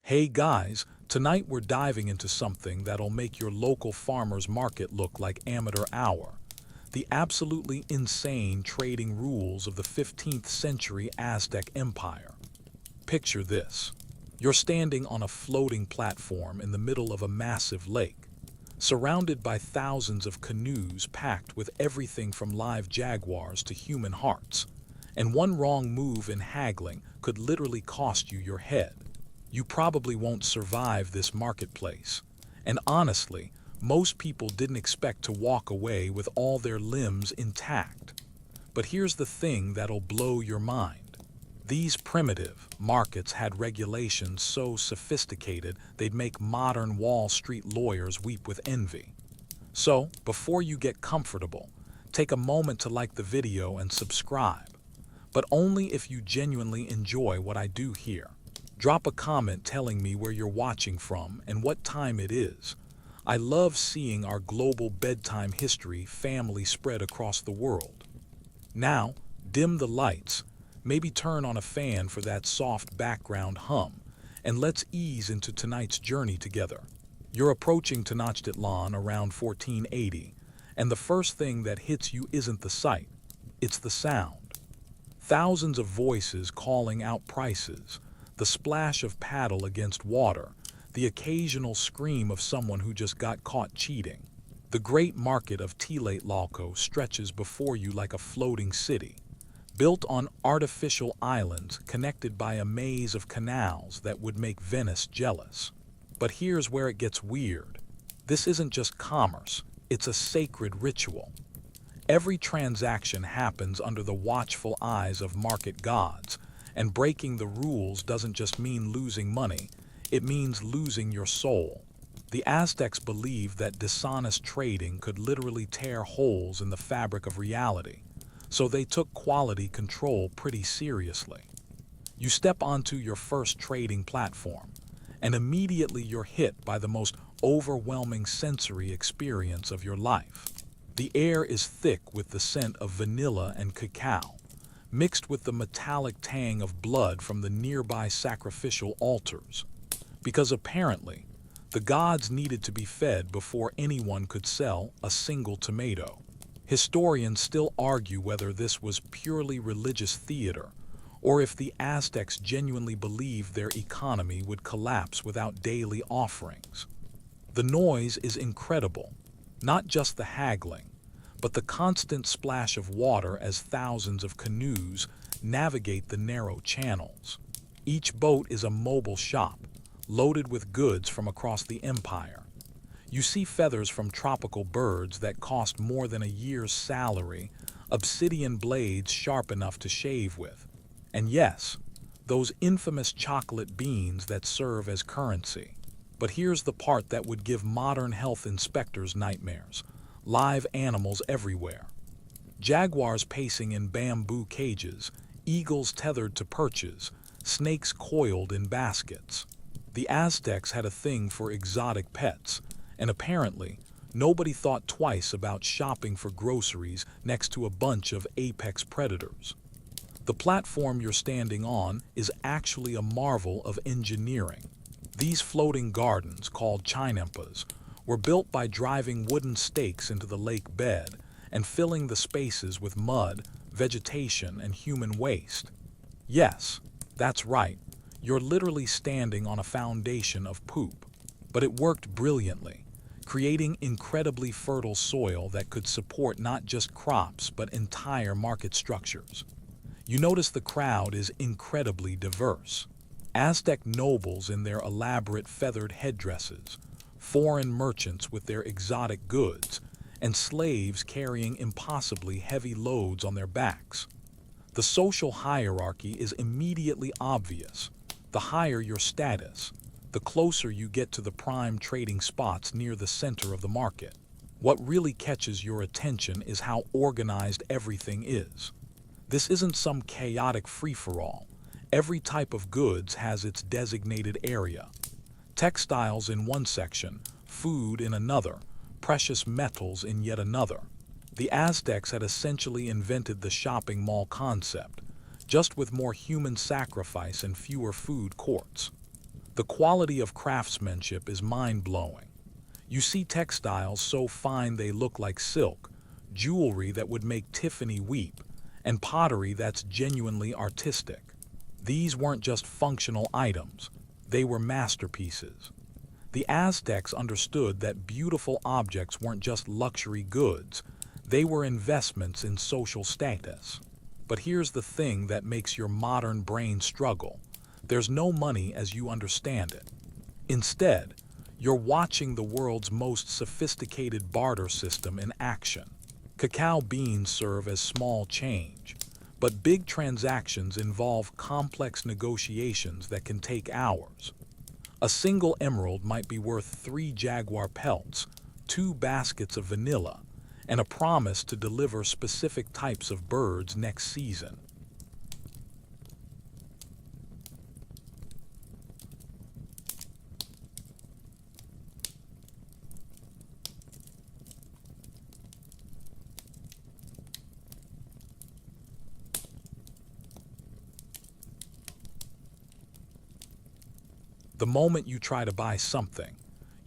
Hey guys, tonight we're diving into something that'll make your local farmer's market look like amateur hour. The absolutely insane trading rules of the 15th century Aztec Empire. Picture this. You're standing on a floating platform in the middle of a massive lake, surrounded by thousands of canoes packed with everything from live jaguars to human hearts. And one wrong move in haggling could literally cost you your head. You probably won't survive this marketplace. And honestly, most people didn't expect to walk away with all their limbs intact. But here's the thing that'll blow your mind. These primitive markets had regulations so sophisticated they'd make modern Wall Street lawyers weep with envy. So, before you get comfortable, take a moment to like the video and subscribe. But only if you genuinely enjoy what I do here. Drop a comment telling me where you're watching from and what time it is. I love seeing our global bedtime history family spread across the world. Now, dim the lights, maybe turn on a fan for that soft background hum, and let's ease into tonight's journey together. You're approaching Tenochtitlan around 1480, and the first thing that hits you isn't the sight, it's the sound. Thousands of voices calling out prices, the splash of paddle against water, the occasional scream of someone who just got caught cheating. The great market of Tlatelolco stretches before you like a floating city, built on artificial islands connected by a maze of canals that would make Venice jealous. But here's where it gets weird. This isn't just commerce, it's a sacred ritual. Every transaction happens under the watchful eyes of market gods, and breaking the rules doesn't just mean losing money, it means losing your soul. The Aztecs believed that dishonest trading could literally tear holes in the fabric of reality, so they took quality control pretty seriously. You step onto your first trading platform, and immediately you're hit by the most overwhelming sensory experience of your life. The air is thick with the scent of vanilla and cacao, mixed with the metallic tang of blood from the nearby sacrificial altars. Because apparently, the gods needed to be fed before anyone could sell a single tomato. Historians still argue whether this was purely religious theater, or if the Aztecs genuinely believed their economy would collapse without daily offerings. The noise is incredible, not just the haggling, but the constant splash of water as thousands of canoes navigate the narrow channels. Each boat is a mobile shop, loaded with goods from across the empire. You see feathers from tropical birds that cost more than a year's salary, obsidian blades sharp enough to shave with, and yes, those infamous chocolate beans that serve as currency. But here's the part that would give modern health inspectors nightmares. Live animals everywhere. Jaguars pacing in bamboo cages, eagles tethered to perches, snakes coiled in baskets. The Aztecs had a thing for exotic pets, and apparently, nobody thought twice about shopping for groceries next to a bunch of apex predators. The platform you're standing on is actually a marvel of engineering. These floating gardens, called chinampas, were built by driving wooden stakes into the lake bed and filling the spaces with mud, vegetation, and human waste. Yes, that's right, you're literally standing on a foundation of poop. But it worked brilliantly, creating incredibly fertile soil that could support not just crops but entire market structures. You notice the crowd is incredibly diverse. Aztec nobles in their elaborate feathered headdresses, foreign merchants with their exotic goods, and slaves carrying impossibly heavy loads on their backs. The social hierarchy is immediately obvious. The higher your status, the closer you get to the prime trading spots near the center of the market. What really catches your attention is how organized everything is. This isn't some chaotic free-for-all. Every type of goods has its designated area. Textiles in one section, food in another, precious metals in yet another. The Aztecs had essentially invented the shopping mall concept, just with more human sacrifice and fewer food courts. The quality of craftsmanship is mind-blowing. You see textiles so fine they look like silk, jewelry that would make Tiffany weep, and pottery that's genuinely artistic. These weren't just functional items, they were masterpieces. The Aztecs understood that beautiful objects weren't just luxury goods, they were investments in social status. But here's the thing that makes your modern brain struggle. There's no money as you understand it. Instead, you're watching the world's most sophisticated barter system in action. Cacao beans serve as small change, but big transactions involve complex negotiations that can take hours. A single emerald might be worth 3 jaguar pelts, 2 baskets of vanilla, and a promise to deliver specific types of birds next season. The moment you try to buy something,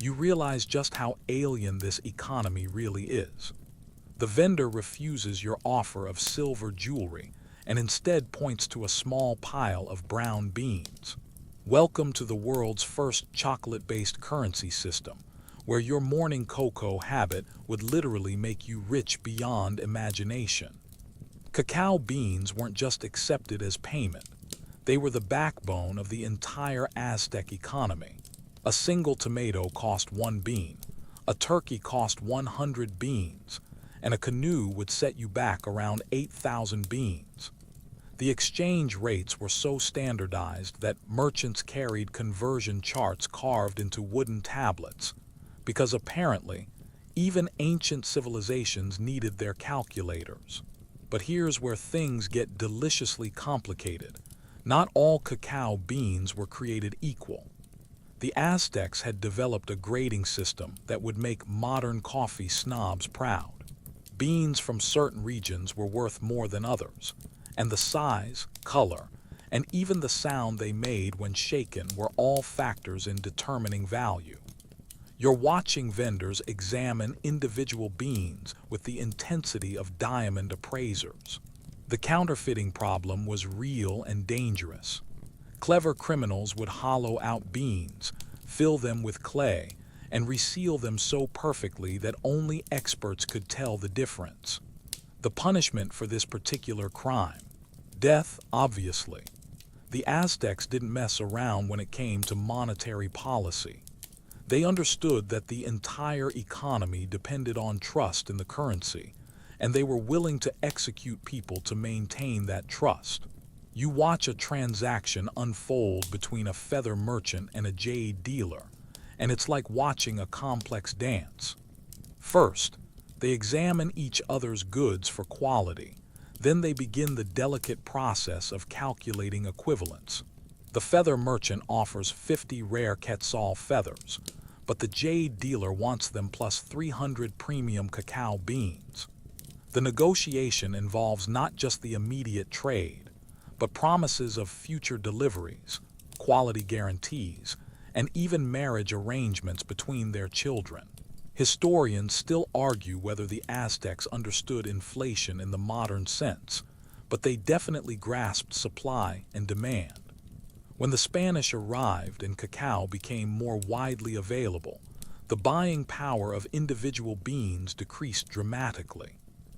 you realize just how alien this economy really is. The vendor refuses your offer of silver jewelry and instead points to a small pile of brown beans. Welcome to the world's first chocolate-based currency system, where your morning cocoa habit would literally make you rich beyond imagination. Cacao beans weren't just accepted as payment. They were the backbone of the entire Aztec economy. A single tomato cost 1 bean, a turkey cost 100 beans, and a canoe would set you back around 8,000 beans. The exchange rates were so standardized that merchants carried conversion charts carved into wooden tablets, because apparently, even ancient civilizations needed their calculators. But here's where things get deliciously complicated. Not all cacao beans were created equal. The Aztecs had developed a grading system that would make modern coffee snobs proud. Beans from certain regions were worth more than others, and the size, color, and even the sound they made when shaken were all factors in determining value. You're watching vendors examine individual beans with the intensity of diamond appraisers. The counterfeiting problem was real and dangerous. Clever criminals would hollow out beans, fill them with clay, and reseal them so perfectly that only experts could tell the difference. The punishment for this particular crime? Death, obviously. The Aztecs didn't mess around when it came to monetary policy. They understood that the entire economy depended on trust in the currency, and they were willing to execute people to maintain that trust. You watch a transaction unfold between a feather merchant and a jade dealer, and it's like watching a complex dance. First, they examine each other's goods for quality. Then they begin the delicate process of calculating equivalence. The feather merchant offers 50 rare quetzal feathers, but the jade dealer wants them plus 300 premium cacao beans. The negotiation involves not just the immediate trade, but promises of future deliveries, quality guarantees, and even marriage arrangements between their children. Historians still argue whether the Aztecs understood inflation in the modern sense, but they definitely grasped supply and demand. When the Spanish arrived and cacao became more widely available, the buying power of individual beans decreased dramatically.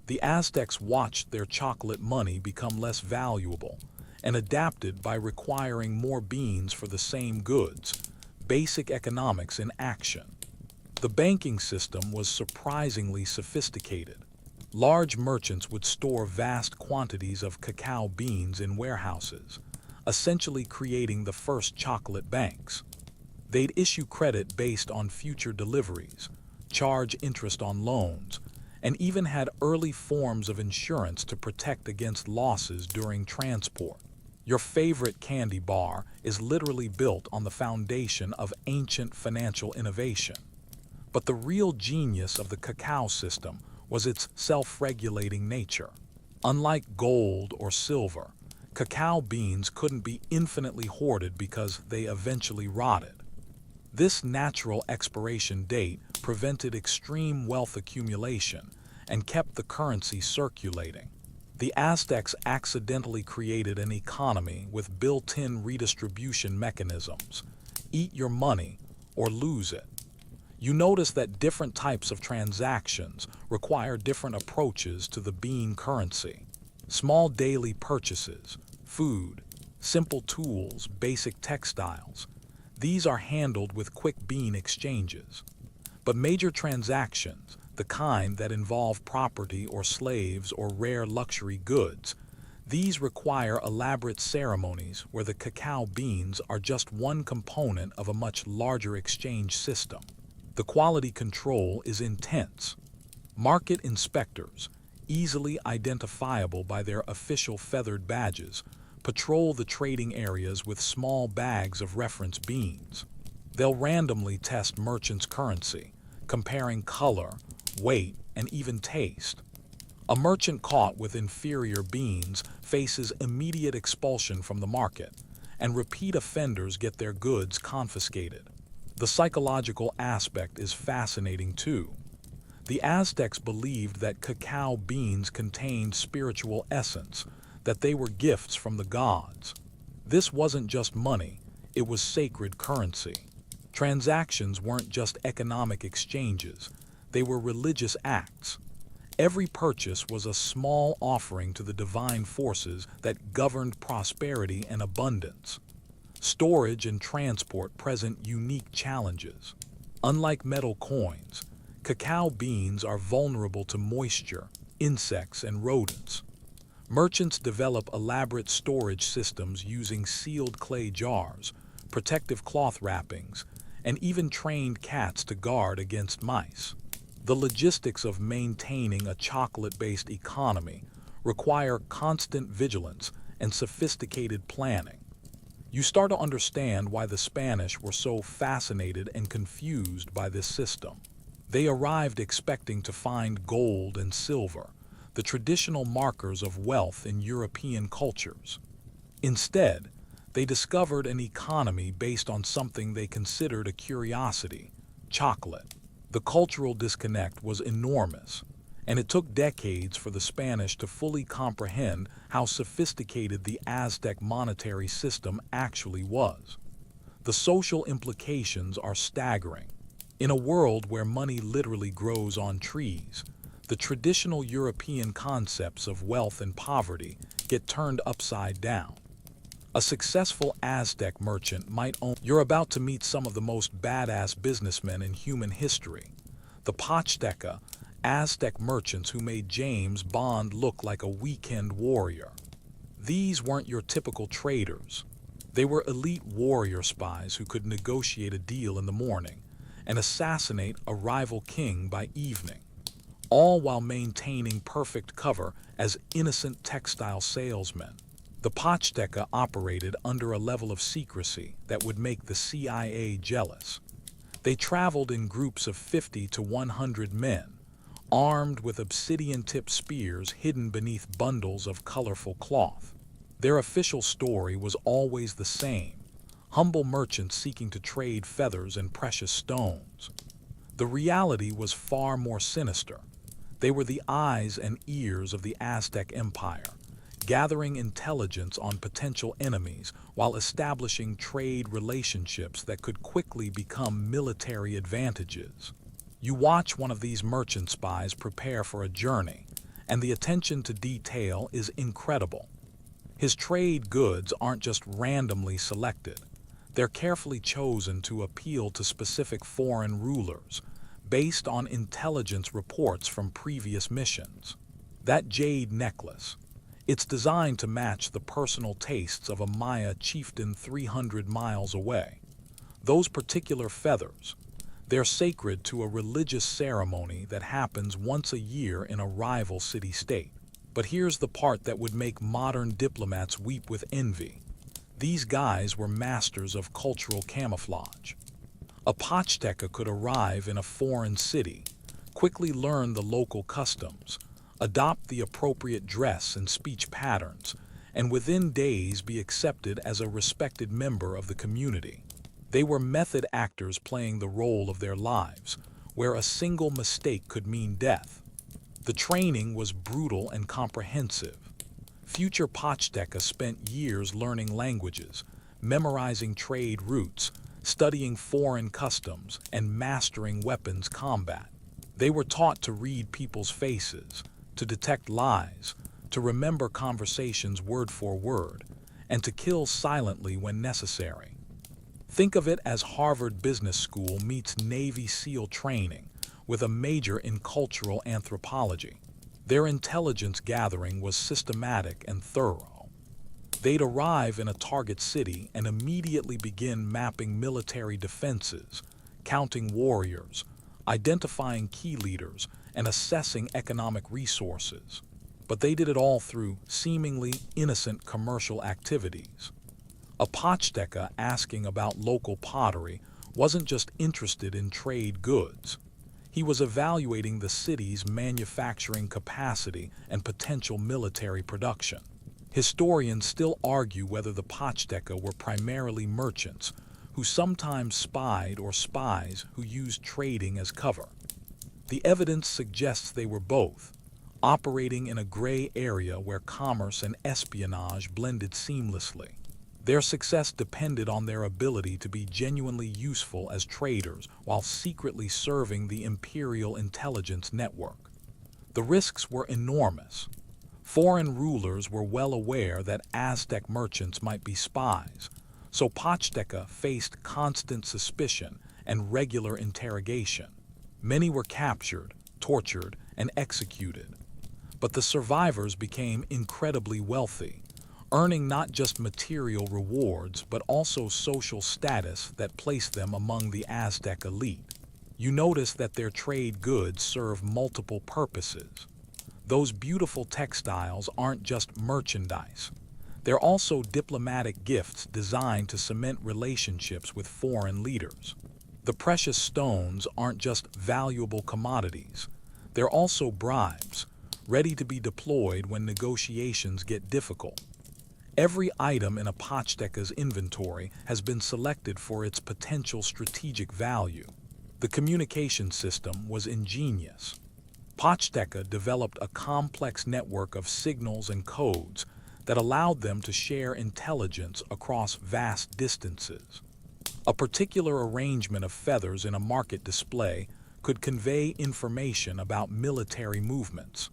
The Aztecs watched their chocolate money become less valuable and adapted by requiring more beans for the same goods, basic economics in action. The banking system was surprisingly sophisticated. Large merchants would store vast quantities of cacao beans in warehouses, essentially creating the first chocolate banks. They'd issue credit based on future deliveries, charge interest on loans, and even had early forms of insurance to protect against losses during transport. Your favorite candy bar is literally built on the foundation of ancient financial innovation. But the real genius of the cacao system was its self-regulating nature. Unlike gold or silver, Cacao beans couldn't be infinitely hoarded because they eventually rotted. This natural expiration date prevented extreme wealth accumulation and kept the currency circulating. The Aztecs accidentally created an economy with built-in redistribution mechanisms. Eat your money or lose it. You notice that different types of transactions require different approaches to the bean currency. Small daily purchases, food, simple tools, basic textiles. These are handled with quick bean exchanges. But major transactions, the kind that involve property or slaves or rare luxury goods, these require elaborate ceremonies where the cacao beans are just one component of a much larger exchange system. The quality control is intense. Market inspectors, easily identifiable by their official feathered badges, patrol the trading areas with small bags of reference beans. They'll randomly test merchants' currency, comparing color, weight, and even taste. A merchant caught with inferior beans faces immediate expulsion from the market, and repeat offenders get their goods confiscated. The psychological aspect is fascinating too. The Aztecs believed that cacao beans contained spiritual essence, that they were gifts from the gods. This wasn't just money, it was sacred currency. Transactions weren't just economic exchanges, they were religious acts. Every purchase was a small offering to the divine forces that governed prosperity and abundance. Storage and transport present unique challenges. Unlike metal coins, cacao beans are vulnerable to moisture, insects, and rodents. Merchants develop elaborate storage systems using sealed clay jars, protective cloth wrappings, and even trained cats to guard against mice. The logistics of maintaining a chocolate-based economy require constant vigilance and sophisticated planning. You start to understand why the Spanish were so fascinated and confused by this system. They arrived expecting to find gold and silver, the traditional markers of wealth in European cultures. Instead, they discovered an economy based on something they considered a curiosity: chocolate. The cultural disconnect was enormous, and it took decades for the Spanish to fully comprehend how sophisticated the Aztec monetary system actually was. The social implications are staggering. In a world where money literally grows on trees, the traditional European concepts of wealth and poverty get turned upside down. A successful Aztec merchant might own. You're about to meet some of the most badass businessmen in human history. The Pachteca, Aztec merchants who made James Bond look like a weekend warrior. These weren't your typical traders. They were elite warrior spies who could negotiate a deal in the morning and assassinate a rival king by evening, all while maintaining perfect cover as innocent textile salesmen. The Pachteca operated under a level of secrecy that would make the CIA jealous. They traveled in groups of 50 to 100 men, armed with obsidian-tipped spears hidden beneath bundles of colorful cloth. Their official story was always the same: humble merchants seeking to trade feathers and precious stones. The reality was far more sinister. They were the eyes and ears of the Aztec Empire, gathering intelligence on potential enemies while establishing trade relationships that could quickly become military advantages. You watch one of these merchant spies prepare for a journey, and the attention to detail is incredible. His trade goods aren't just randomly selected. They're carefully chosen to appeal to specific foreign rulers, based on intelligence reports from previous missions. That jade necklace, it's designed to match the personal tastes of a Maya chieftain 300 miles away. Those particular feathers, they're sacred to a religious ceremony that happens once a year in a rival city-state. But here's the part that would make modern diplomats weep with envy. These guys were masters of cultural camouflage. A Pachteca could arrive in a foreign city, quickly learn the local customs, adopt the appropriate dress and speech patterns, and within days be accepted as a respected member of the community. They were method actors playing the role of their lives, where a single mistake could mean death. The training was brutal and comprehensive. Future Pachteca spent years learning languages, memorizing trade routes, studying foreign customs, and mastering weapons combat. They were taught to read people's faces, to detect lies, to remember conversations word for word, and to kill silently when necessary. Think of it as Harvard Business School meets Navy SEAL training, with a major in cultural anthropology. Their intelligence gathering was systematic and thorough. They'd arrive in a target city and immediately begin mapping military defenses, counting warriors, identifying key leaders, and assessing economic resources. But they did it all through seemingly innocent commercial activities. A Pachteca asking about local pottery wasn't just interested in trade goods. He was evaluating the city's manufacturing capacity and potential military production. Historians still argue whether the Pachteca were primarily merchants, who sometimes spied, or spies who used trading as cover. The evidence suggests they were both, operating in a gray area where commerce and espionage blended seamlessly. Their success depended on their ability to be genuinely useful as traders while secretly serving the imperial intelligence network. The risks were enormous. Foreign rulers were well aware that Aztec merchants might be spies, so Pachteca faced constant suspicion and regular interrogation. Many were captured, tortured, and executed. But the survivors became incredibly wealthy, earning not just material rewards but also social status that placed them among the Aztec elite. You notice that their trade goods serve multiple purposes. Those beautiful textiles aren't just merchandise. They're also diplomatic gifts designed to cement relationships with foreign leaders. The precious stones aren't just valuable commodities. They're also bribes, ready to be deployed when negotiations get difficult. Every item in a Pachteca's inventory has been selected for its potential strategic value. The communication system was ingenious. Pachteca developed a complex network of signals and codes that allowed them to share intelligence across vast distances. A particular arrangement of feathers in a market display could convey information about military movements.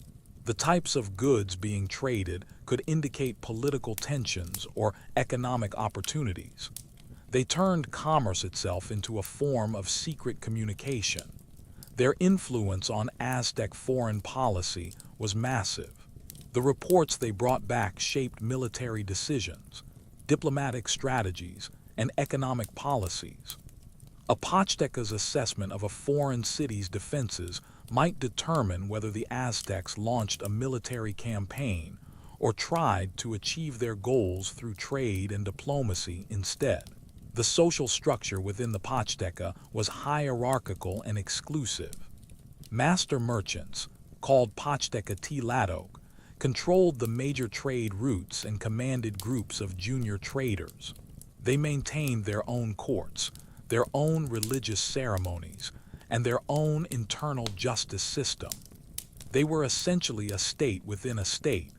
The types of goods being traded could indicate political tensions or economic opportunities. They turned commerce itself into a form of secret communication. Their influence on Aztec foreign policy was massive. The reports they brought back shaped military decisions, diplomatic strategies, and economic policies. A Pachteca's assessment of a foreign city's defenses might determine whether the Aztecs launched a military campaign or tried to achieve their goals through trade and diplomacy instead. The social structure within the Pachteca was hierarchical and exclusive. Master merchants, called Pachteca Tlatok, controlled the major trade routes and commanded groups of junior traders. They maintained their own courts, their own religious ceremonies, and their own internal justice system. They were essentially a state within a state,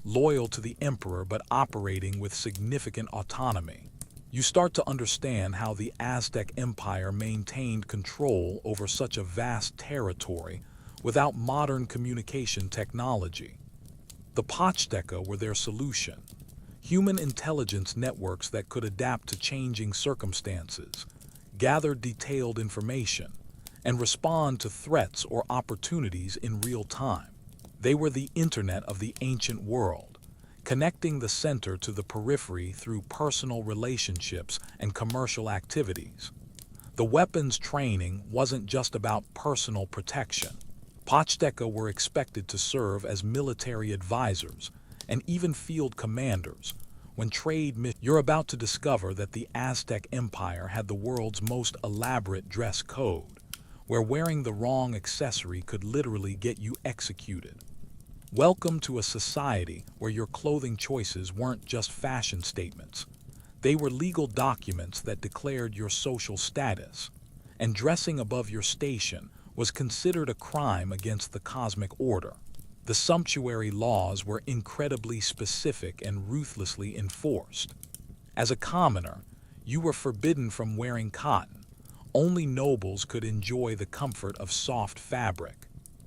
loyal to the emperor but operating with significant autonomy. You start to understand how the Aztec Empire maintained control over such a vast territory without modern communication technology. The Pachteca were their solution. Human intelligence networks that could adapt to changing circumstances, gather detailed information, and respond to threats or opportunities in real time. They were the internet of the ancient world, connecting the center to the periphery through personal relationships and commercial activities. The weapons training wasn't just about personal protection. Pachteca were expected to serve as military advisors and even field commanders. When you're about to discover that the Aztec Empire had the world's most elaborate dress code, where wearing the wrong accessory could literally get you executed. Welcome to a society where your clothing choices weren't just fashion statements. They were legal documents that declared your social status, and dressing above your station was considered a crime against the cosmic order. The sumptuary laws were incredibly specific and ruthlessly enforced. As a commoner, you were forbidden from wearing cotton. Only nobles could enjoy the comfort of soft fabric.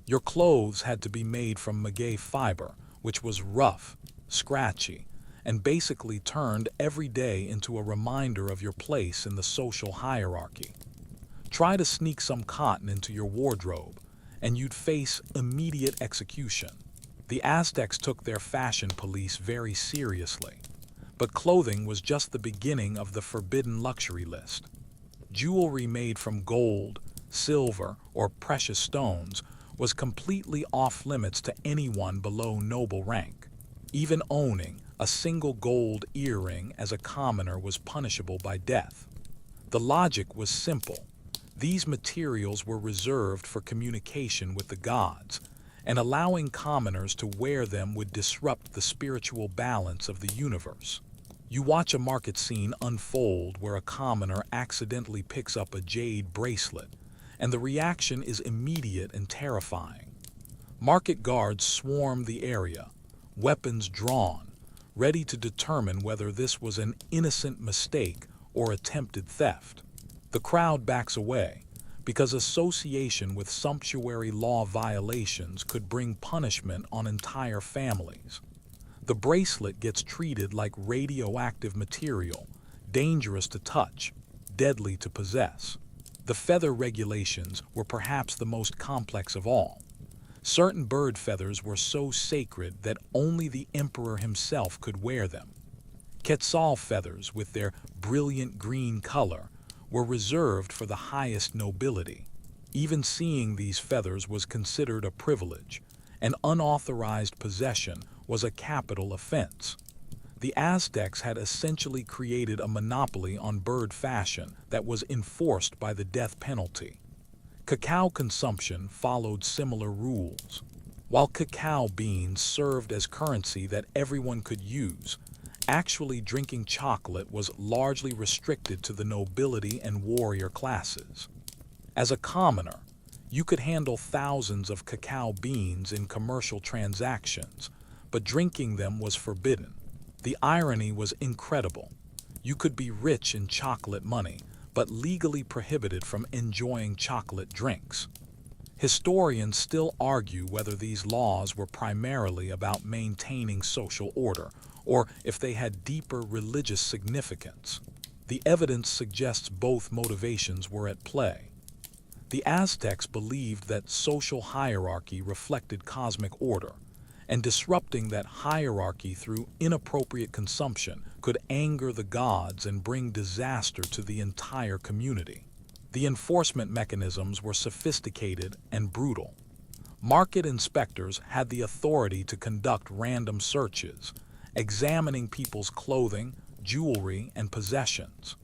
Your clothes had to be made from maguey fiber, which was rough, scratchy, and basically turned every day into a reminder of your place in the social hierarchy. Try to sneak some cotton into your wardrobe, and you'd face immediate execution. The Aztecs took their fashion police very seriously, but clothing was just the beginning of the forbidden luxury list. Jewelry made from gold, silver, or precious stones was completely off-limits to anyone below noble rank. Even owning a single gold earring as a commoner was punishable by death. The logic was simple. These materials were reserved for communication with the gods, and allowing commoners to wear them would disrupt the spiritual balance of the universe. You watch a market scene unfold where a commoner accidentally picks up a jade bracelet, and the reaction is immediate and terrifying. Market guards swarm the area, weapons drawn, ready to determine whether this was an innocent mistake or attempted theft. The crowd backs away, because association with sumptuary law violations could bring punishment on entire families. The bracelet gets treated like radioactive material, dangerous to touch, deadly to possess. The feather regulations were perhaps the most complex of all. Certain bird feathers were so sacred that only the emperor himself could wear them. Quetzal feathers, with their brilliant green color, were reserved for the highest nobility. Even seeing these feathers was considered a privilege. An unauthorized possession was a capital offense. The Aztecs had essentially created a monopoly on bird fashion that was enforced by the death penalty. Cacao consumption followed similar rules. While cacao beans served as currency that everyone could use, actually drinking chocolate was largely restricted to the nobility and warrior classes. As a commoner, you could handle thousands of cacao beans in commercial transactions, but drinking them was forbidden. The irony was incredible. You could be rich in chocolate money, but legally prohibited from enjoying chocolate drinks. Historians still argue whether these laws were primarily about maintaining social order, or if they had deeper religious significance. The evidence suggests both motivations were at play. The Aztecs believed that social hierarchy reflected cosmic order, and disrupting that hierarchy through inappropriate consumption could anger the gods and bring disaster to the entire community. The enforcement mechanisms were sophisticated and brutal. Market inspectors had the authority to conduct random searches, examining people's clothing, jewelry, and possessions.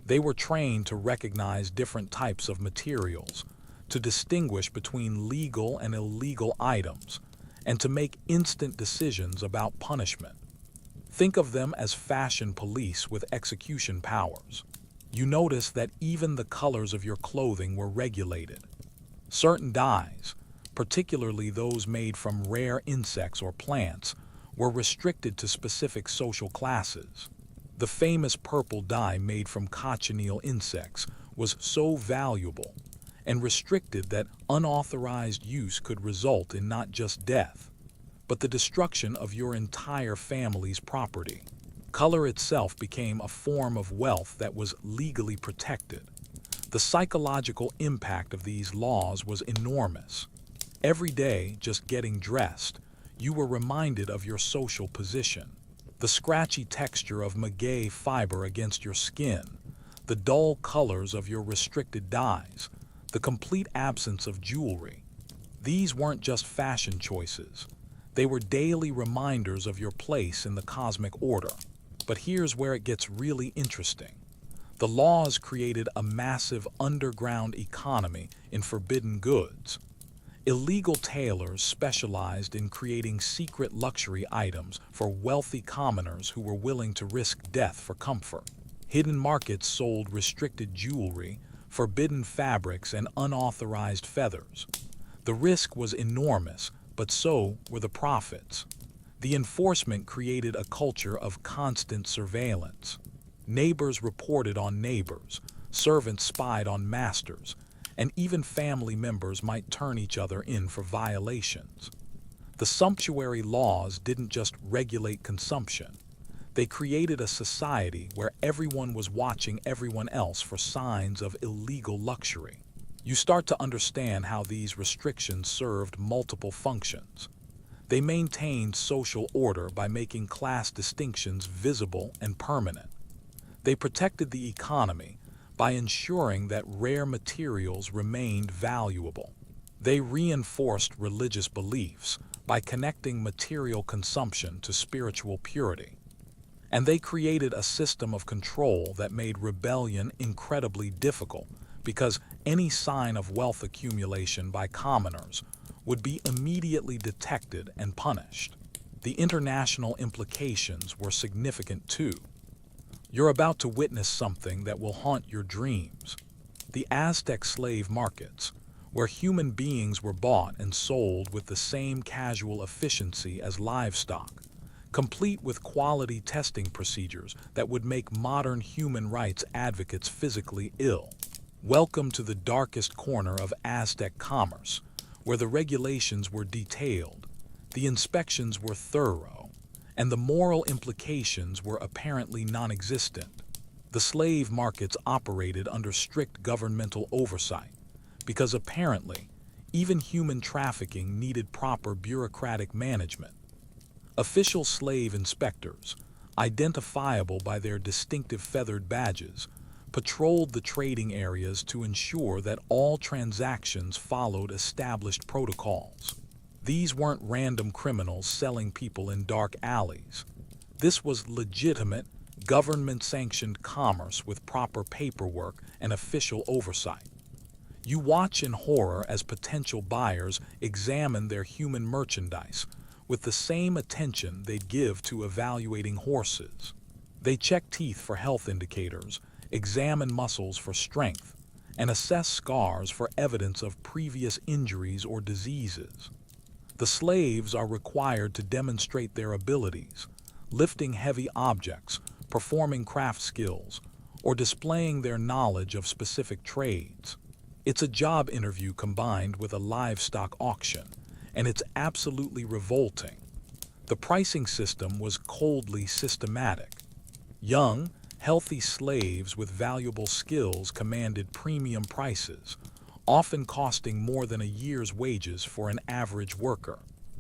They were trained to recognize different types of materials, to distinguish between legal and illegal items, and to make instant decisions about punishment. Think of them as fashion police with execution powers. You notice that even the colors of your clothing were regulated. Certain dyes, particularly those made from rare insects or plants, were restricted to specific social classes. The famous purple dye made from cochineal insects was so valuable and restricted that unauthorized use could result in not just death, but the destruction of your entire family's property. Color itself became a form of wealth that was legally protected. The psychological impact of these laws was enormous. Every day, just getting dressed, you were reminded of your social position. The scratchy texture of maguey fiber against your skin, the dull colors of your restricted dyes, the complete absence of jewelry. These weren't just fashion choices. They were daily reminders of your place in the cosmic order. But here's where it gets really interesting. The laws created a massive underground economy in forbidden goods. Illegal tailors specialized in creating secret luxury items for wealthy commoners who were willing to risk death for comfort. Hidden markets sold restricted jewelry, forbidden fabrics, and unauthorized feathers. The risk was enormous, but so were the profits. The enforcement created a culture of constant surveillance. Neighbors reported on neighbors, servants spied on masters, and even family members might turn each other in for violations. The sumptuary laws didn't just regulate consumption. They created a society where everyone was watching everyone else for signs of illegal luxury. You start to understand how these restrictions served multiple functions. They maintained social order by making class distinctions visible and permanent. They protected the economy by ensuring that rare materials remained valuable. They reinforced religious beliefs by connecting material consumption to spiritual purity. And they created a system of control that made rebellion incredibly difficult, because any sign of wealth accumulation by commoners would be immediately detected and punished. The international implications were significant too. You're about to witness something that will haunt your dreams. The Aztec slave markets, where human beings were bought and sold with the same casual efficiency as livestock, complete with quality testing procedures that would make modern human rights advocates physically ill. Welcome to the darkest corner of Aztec commerce, where the regulations were detailed, the inspections were thorough, and the moral implications were apparently non-existent. The slave markets operated under strict governmental oversight, because apparently, even human trafficking needed proper bureaucratic management. Official slave inspectors, identifiable by their distinctive feathered badges, patrolled the trading areas to ensure that all transactions followed established protocols. These weren't random criminals selling people in dark alleys. This was legitimate, government-sanctioned commerce with proper paperwork and official oversight. You watch in horror as potential buyers examine their human merchandise with the same attention they'd give to evaluating horses. They check teeth for health indicators, examine muscles for strength, and assess scars for evidence of previous injuries or diseases. The slaves are required to demonstrate their abilities, lifting heavy objects, performing craft skills, or displaying their knowledge of specific trades. It's a job interview combined with a livestock auction, and it's absolutely revolting. The pricing system was coldly systematic. Young, healthy slaves with valuable skills commanded premium prices, often costing more than a year's wages for an average worker.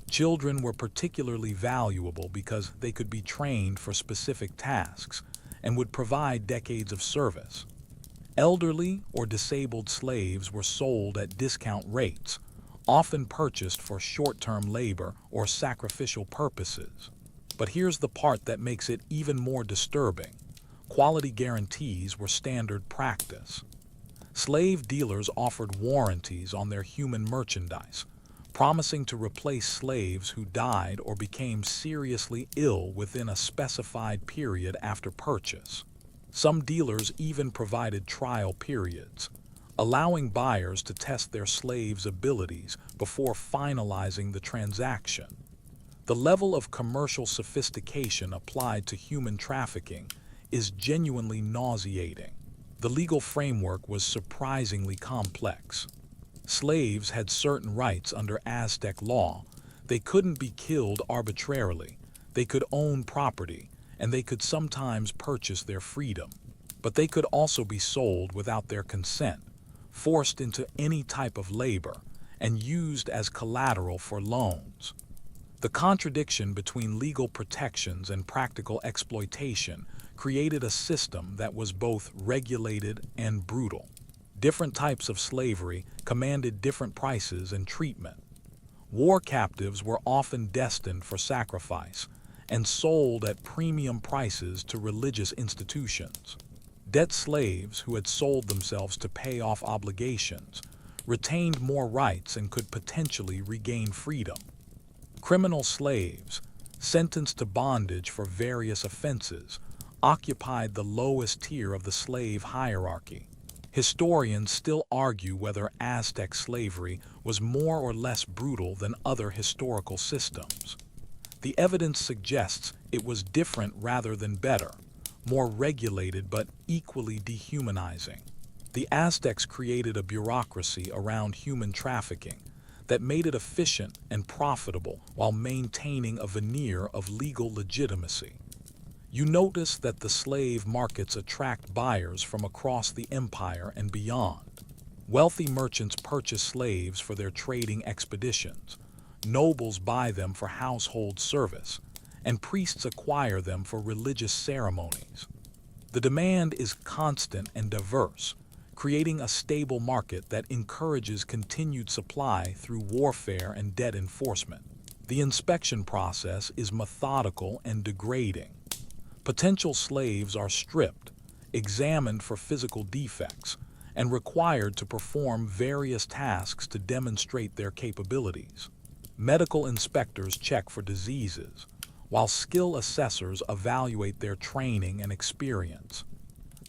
Children were particularly valuable because they could be trained for specific tasks and would provide decades of service. Elderly or disabled slaves were sold at discount rates, often purchased for short-term labor or sacrificial purposes. But here's the part that makes it even more disturbing. Quality guarantees were standard practice. Slave dealers offered warranties on their human merchandise, promising to replace slaves who died or became seriously ill within a specified period after purchase. Some dealers even provided trial periods, allowing buyers to test their slaves' abilities before finalizing the transaction. The level of commercial sophistication applied to human trafficking is genuinely nauseating. The legal framework was surprisingly complex. Slaves had certain rights under Aztec law. They couldn't be killed arbitrarily, they could own property, and they could sometimes purchase their freedom. But they could also be sold without their consent, forced into any type of labor, and used as collateral for loans. The contradiction between legal protections and practical exploitation created a system that was both regulated and brutal. Different types of slavery commanded different prices and treatment. War captives were often destined for sacrifice and sold at premium prices to religious institutions. Debt slaves who had sold themselves to pay off obligations retained more rights and could potentially regain freedom. Criminal slaves, sentenced to bondage for various offenses, occupied the lowest tier of the slave hierarchy. Historians still argue whether Aztec slavery was more or less brutal than other historical systems. The evidence suggests it was different rather than better, more regulated but equally dehumanizing. The Aztecs created a bureaucracy around human trafficking that made it efficient and profitable while maintaining a veneer of legal legitimacy. You notice that the slave markets attract buyers from across the empire and beyond. Wealthy merchants purchase slaves for their trading expeditions, nobles buy them for household service, and priests acquire them for religious ceremonies. The demand is constant and diverse, creating a stable market that encourages continued supply through warfare and debt enforcement. The inspection process is methodical and degrading. Potential slaves are stripped, examined for physical defects, and required to perform various tasks to demonstrate their capabilities. Medical inspectors check for diseases, while skill assessors evaluate their training and experience.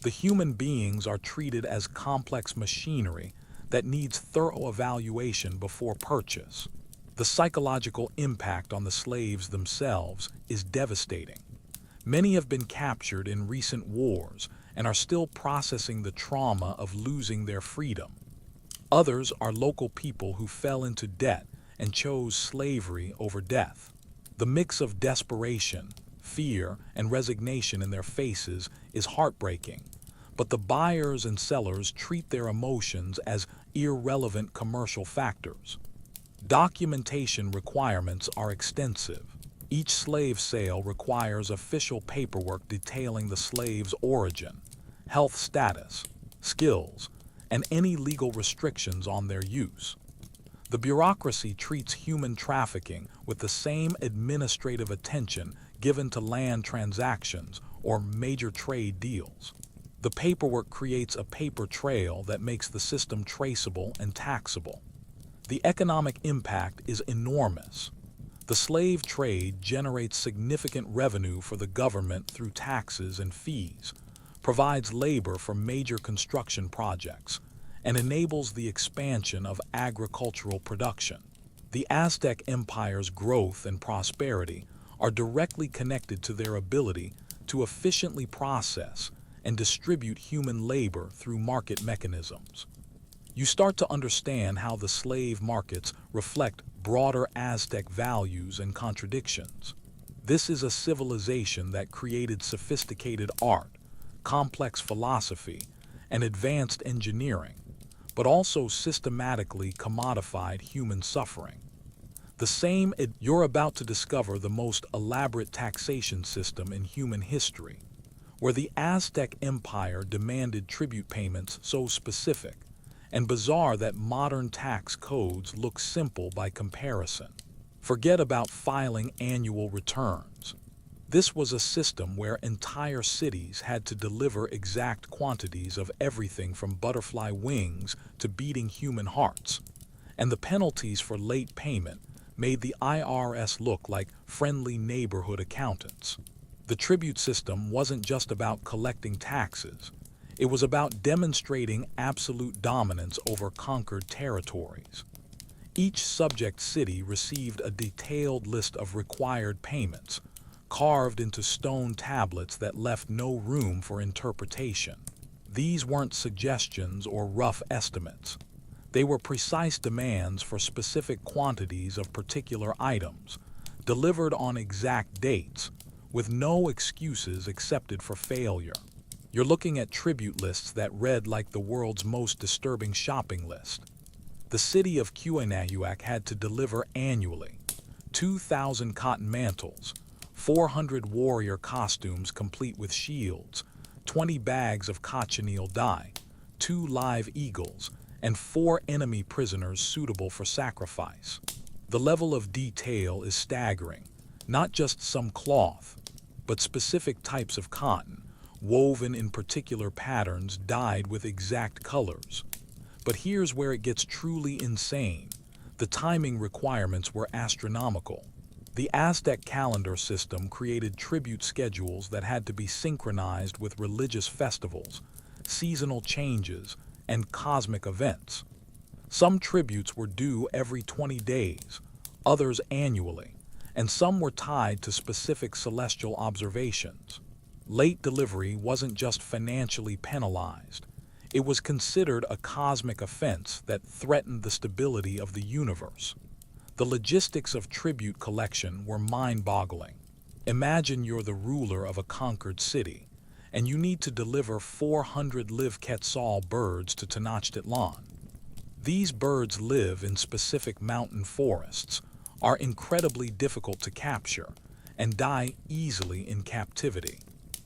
The human beings are treated as complex machinery that needs thorough evaluation before purchase. The psychological impact on the slaves themselves is devastating. Many have been captured in recent wars and are still processing the trauma of losing their freedom. Others are local people who fell into debt and chose slavery over death. The mix of desperation, fear, and resignation in their faces is heartbreaking, but the buyers and sellers treat their emotions as irrelevant commercial factors. Documentation requirements are extensive. Each slave sale requires official paperwork detailing the slave's origin, health status, skills, and any legal restrictions on their use. The bureaucracy treats human trafficking with the same administrative attention given to land transactions or major trade deals. The paperwork creates a paper trail that makes the system traceable and taxable. The economic impact is enormous. The slave trade generates significant revenue for the government through taxes and fees, provides labor for major construction projects, and enables the expansion of agricultural production. The Aztec Empire's growth and prosperity are directly connected to their ability to efficiently process and distribute human labor through market mechanisms. You start to understand how the slave markets reflect broader Aztec values and contradictions. This is a civilization that created sophisticated art, complex philosophy, and advanced engineering, but also systematically commodified human suffering. You're about to discover the most elaborate taxation system in human history, where the Aztec Empire demanded tribute payments so specific and bizarre that modern tax codes look simple by comparison. Forget about filing annual returns. This was a system where entire cities had to deliver exact quantities of everything from butterfly wings to beating human hearts, and the penalties for late payment made the IRS look like friendly neighborhood accountants. The tribute system wasn't just about collecting taxes. It was about demonstrating absolute dominance over conquered territories. Each subject city received a detailed list of required payments, carved into stone tablets that left no room for interpretation. These weren't suggestions or rough estimates. They were precise demands for specific quantities of particular items, delivered on exact dates, with no excuses accepted for failure. You're looking at tribute lists that read like the world's most disturbing shopping list. The city of Cuauhnahuac had to deliver annually 2,000 cotton mantles, 400 warrior costumes complete with shields, 20 bags of cochineal dye, 2 live eagles, and 4 enemy prisoners suitable for sacrifice. The level of detail is staggering, not just some cloth, but specific types of cotton, woven in particular patterns dyed with exact colors. But here's where it gets truly insane. The timing requirements were astronomical. The Aztec calendar system created tribute schedules that had to be synchronized with religious festivals, seasonal changes, and cosmic events. Some tributes were due every 20 days, others annually, and some were tied to specific celestial observations. Late delivery wasn't just financially penalized. It was considered a cosmic offense that threatened the stability of the universe. The logistics of tribute collection were mind-boggling. Imagine you're the ruler of a conquered city, and you need to deliver 400 live quetzal birds to Tenochtitlan. These birds live in specific mountain forests, are incredibly difficult to capture, and die easily in captivity.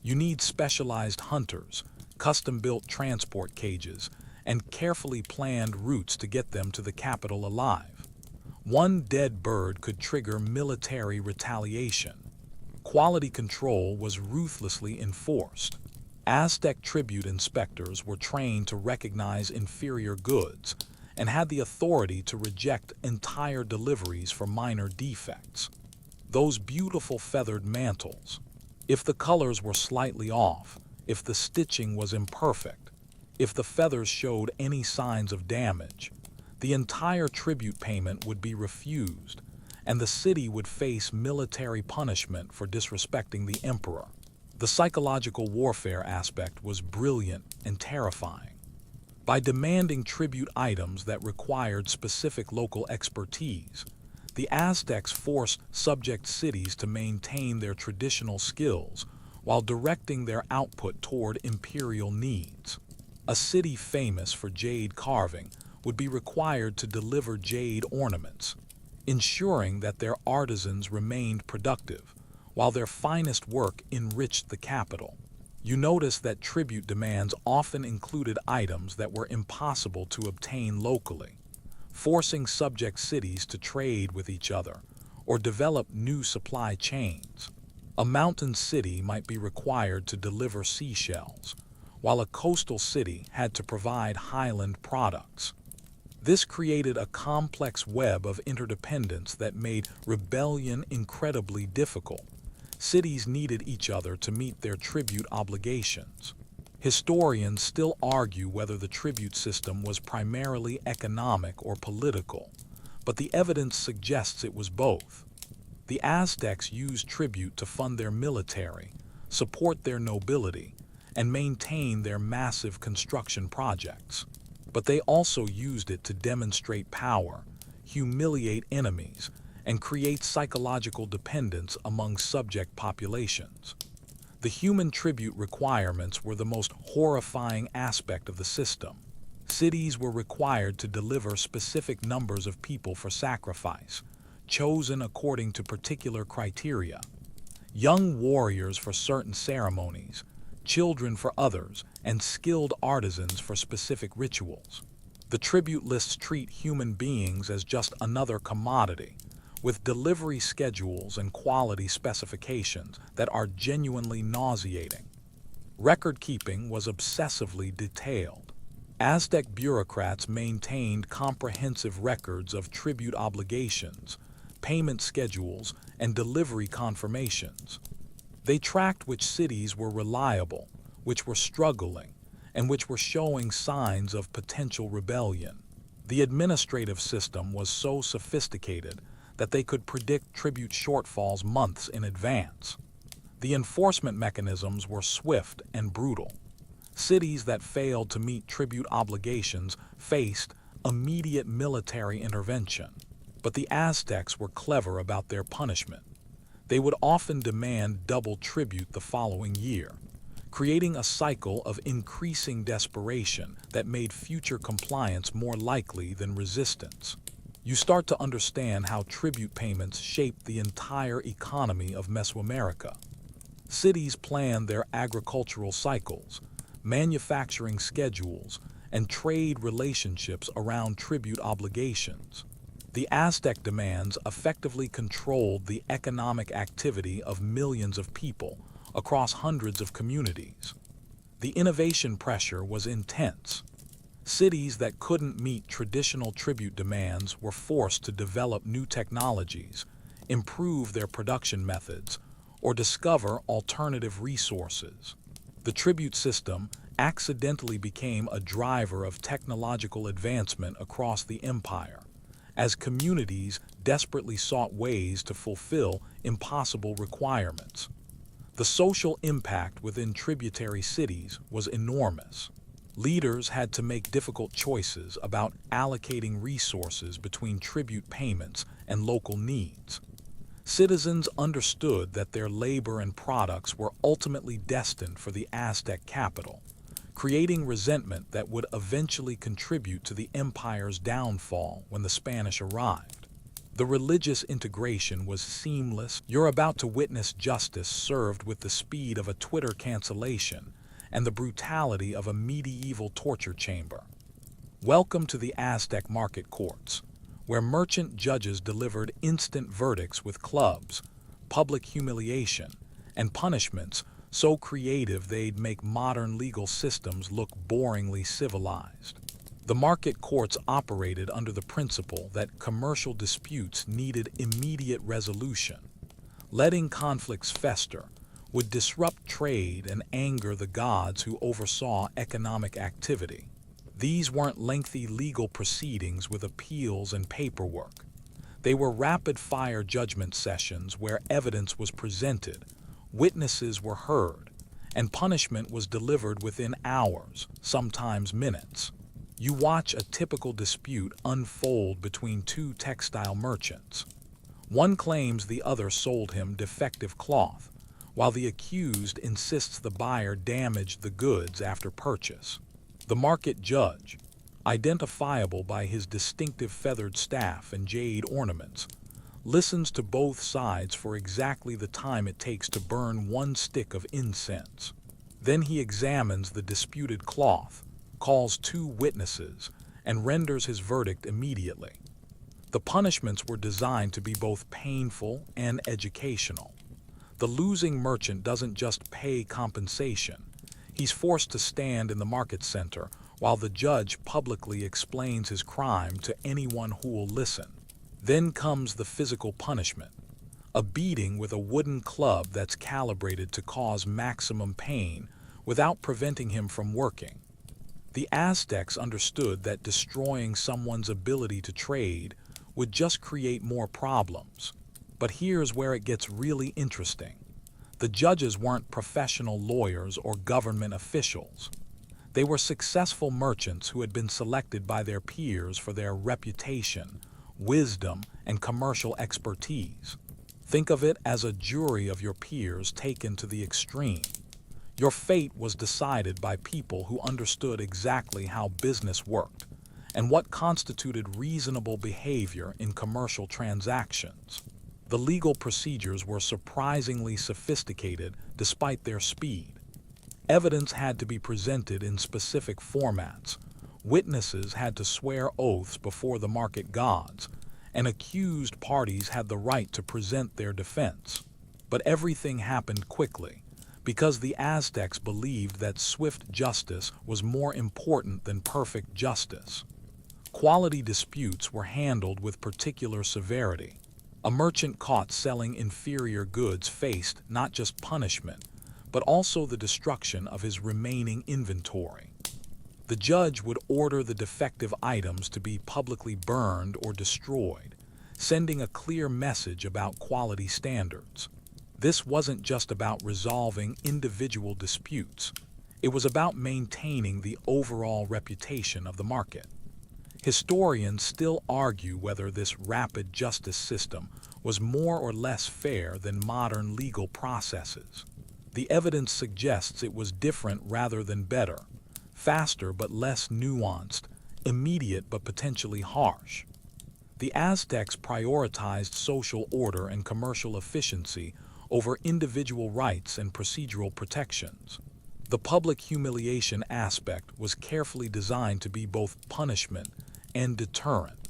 You need specialized hunters, custom-built transport cages, and carefully planned routes to get them to the capital alive. One dead bird could trigger military retaliation. Quality control was ruthlessly enforced. Aztec tribute inspectors were trained to recognize inferior goods and had the authority to reject entire deliveries for minor defects. Those beautiful feathered mantles. If the colors were slightly off, if the stitching was imperfect, if the feathers showed any signs of damage, the entire tribute payment would be refused, and the city would face military punishment for disrespecting the emperor. The psychological warfare aspect was brilliant and terrifying. By demanding tribute items that required specific local expertise, the Aztecs forced subject cities to maintain their traditional skills while directing their output toward imperial needs. A city famous for jade carving would be required to deliver jade ornaments, ensuring that their artisans remained productive while their finest work enriched the capital. You notice that tribute demands often included items that were impossible to obtain locally, forcing subject cities to trade with each other or develop new supply chains. A mountain city might be required to deliver seashells, while a coastal city had to provide highland products. This created a complex web of interdependence that made rebellion incredibly difficult. Cities needed each other to meet their tribute obligations. Historians still argue whether the tribute system was primarily economic or political, but the evidence suggests it was both. The Aztecs used tribute to fund their military, support their nobility, and maintain their massive construction projects. But they also used it to demonstrate power, humiliate enemies, and create psychological dependence among subject populations. The human tribute requirements were the most horrifying aspect of the system. Cities were required to deliver specific numbers of people for sacrifice, chosen according to particular criteria. Young warriors for certain ceremonies, children for others, and skilled artisans for specific rituals. The tribute lists treat human beings as just another commodity, with delivery schedules and quality specifications that are genuinely nauseating. Record keeping was obsessively detailed. Aztec bureaucrats maintained comprehensive records of tribute obligations, payment schedules, and delivery confirmations. They tracked which cities were reliable, which were struggling, and which were showing signs of potential rebellion. The administrative system was so sophisticated that they could predict tribute shortfalls months in advance. The enforcement mechanisms were swift and brutal. Cities that failed to meet tribute obligations faced immediate military intervention. But the Aztecs were clever about their punishment. They would often demand double tribute the following year, creating a cycle of increasing desperation that made future compliance more likely than resistance. You start to understand how tribute payments shaped the entire economy of Mesoamerica. Cities planned their agricultural cycles, manufacturing schedules, and trade relationships around tribute obligations. The Aztec demands effectively controlled the economic activity of millions of people across hundreds of communities. The innovation pressure was intense. Cities that couldn't meet traditional tribute demands were forced to develop new technologies, improve their production methods, or discover alternative resources. The tribute system accidentally became a driver of technological advancement across the empire, as communities desperately sought ways to fulfill impossible requirements. The social impact within tributary cities was enormous. Leaders had to make difficult choices about allocating resources between tribute payments and local needs. Citizens understood that their labor and products were ultimately destined for the Aztec capital, creating resentment that would eventually contribute to the empire's downfall when the Spanish arrived. The religious integration was seamless. You're about to witness justice served with the speed of a Twitter cancellation and the brutality of a medieval torture chamber. Welcome to the Aztec market courts, where merchant judges delivered instant verdicts with clubs, public humiliation, and punishments so creative they'd make modern legal systems look boringly civilized. The market courts operated under the principle that commercial disputes needed immediate resolution. Letting conflicts fester would disrupt trade and anger the gods who oversaw economic activity. These weren't lengthy legal proceedings with appeals and paperwork. They were rapid-fire judgment sessions where evidence was presented, witnesses were heard, and punishment was delivered within hours, sometimes minutes. You watch a typical dispute unfold between two textile merchants. One claims the other sold him defective cloth, while the accused insists the buyer damaged the goods after purchase. The market judge, identifiable by his distinctive feathered staff and jade ornaments, listens to both sides for exactly the time it takes to burn one stick of incense. Then he examines the disputed cloth, calls two witnesses, and renders his verdict immediately. The punishments were designed to be both painful and educational. The losing merchant doesn't just pay compensation. He's forced to stand in the market center while the judge publicly explains his crime to anyone who will listen. Then comes the physical punishment, a beating with a wooden club that's calibrated to cause maximum pain without preventing him from working. The Aztecs understood that destroying someone's ability to trade would just create more problems. But here's where it gets really interesting. The judges weren't professional lawyers or government officials. They were successful merchants who had been selected by their peers for their reputation, wisdom, and commercial expertise. Think of it as a jury of your peers taken to the extreme. Your fate was decided by people who understood exactly how business worked and what constituted reasonable behavior in commercial transactions. The legal procedures were surprisingly sophisticated despite their speed. Evidence had to be presented in specific formats, witnesses had to swear oaths before the market gods, and accused parties had the right to present their defense. But everything happened quickly, because the Aztecs believed that swift justice was more important than perfect justice. Quality disputes were handled with particular severity. A merchant caught selling inferior goods faced not just punishment, but also the destruction of his remaining inventory. The judge would order the defective items to be publicly burned or destroyed, sending a clear message about quality standards. This wasn't just about resolving individual disputes. It was about maintaining the overall reputation of the market. Historians still argue whether this rapid justice system was more or less fair than modern legal processes. The evidence suggests it was different rather than better, faster but less nuanced, immediate but potentially harsh. The Aztecs prioritized social order and commercial efficiency over individual rights and procedural protections. The public humiliation aspect was carefully designed to be both punishment and deterrent.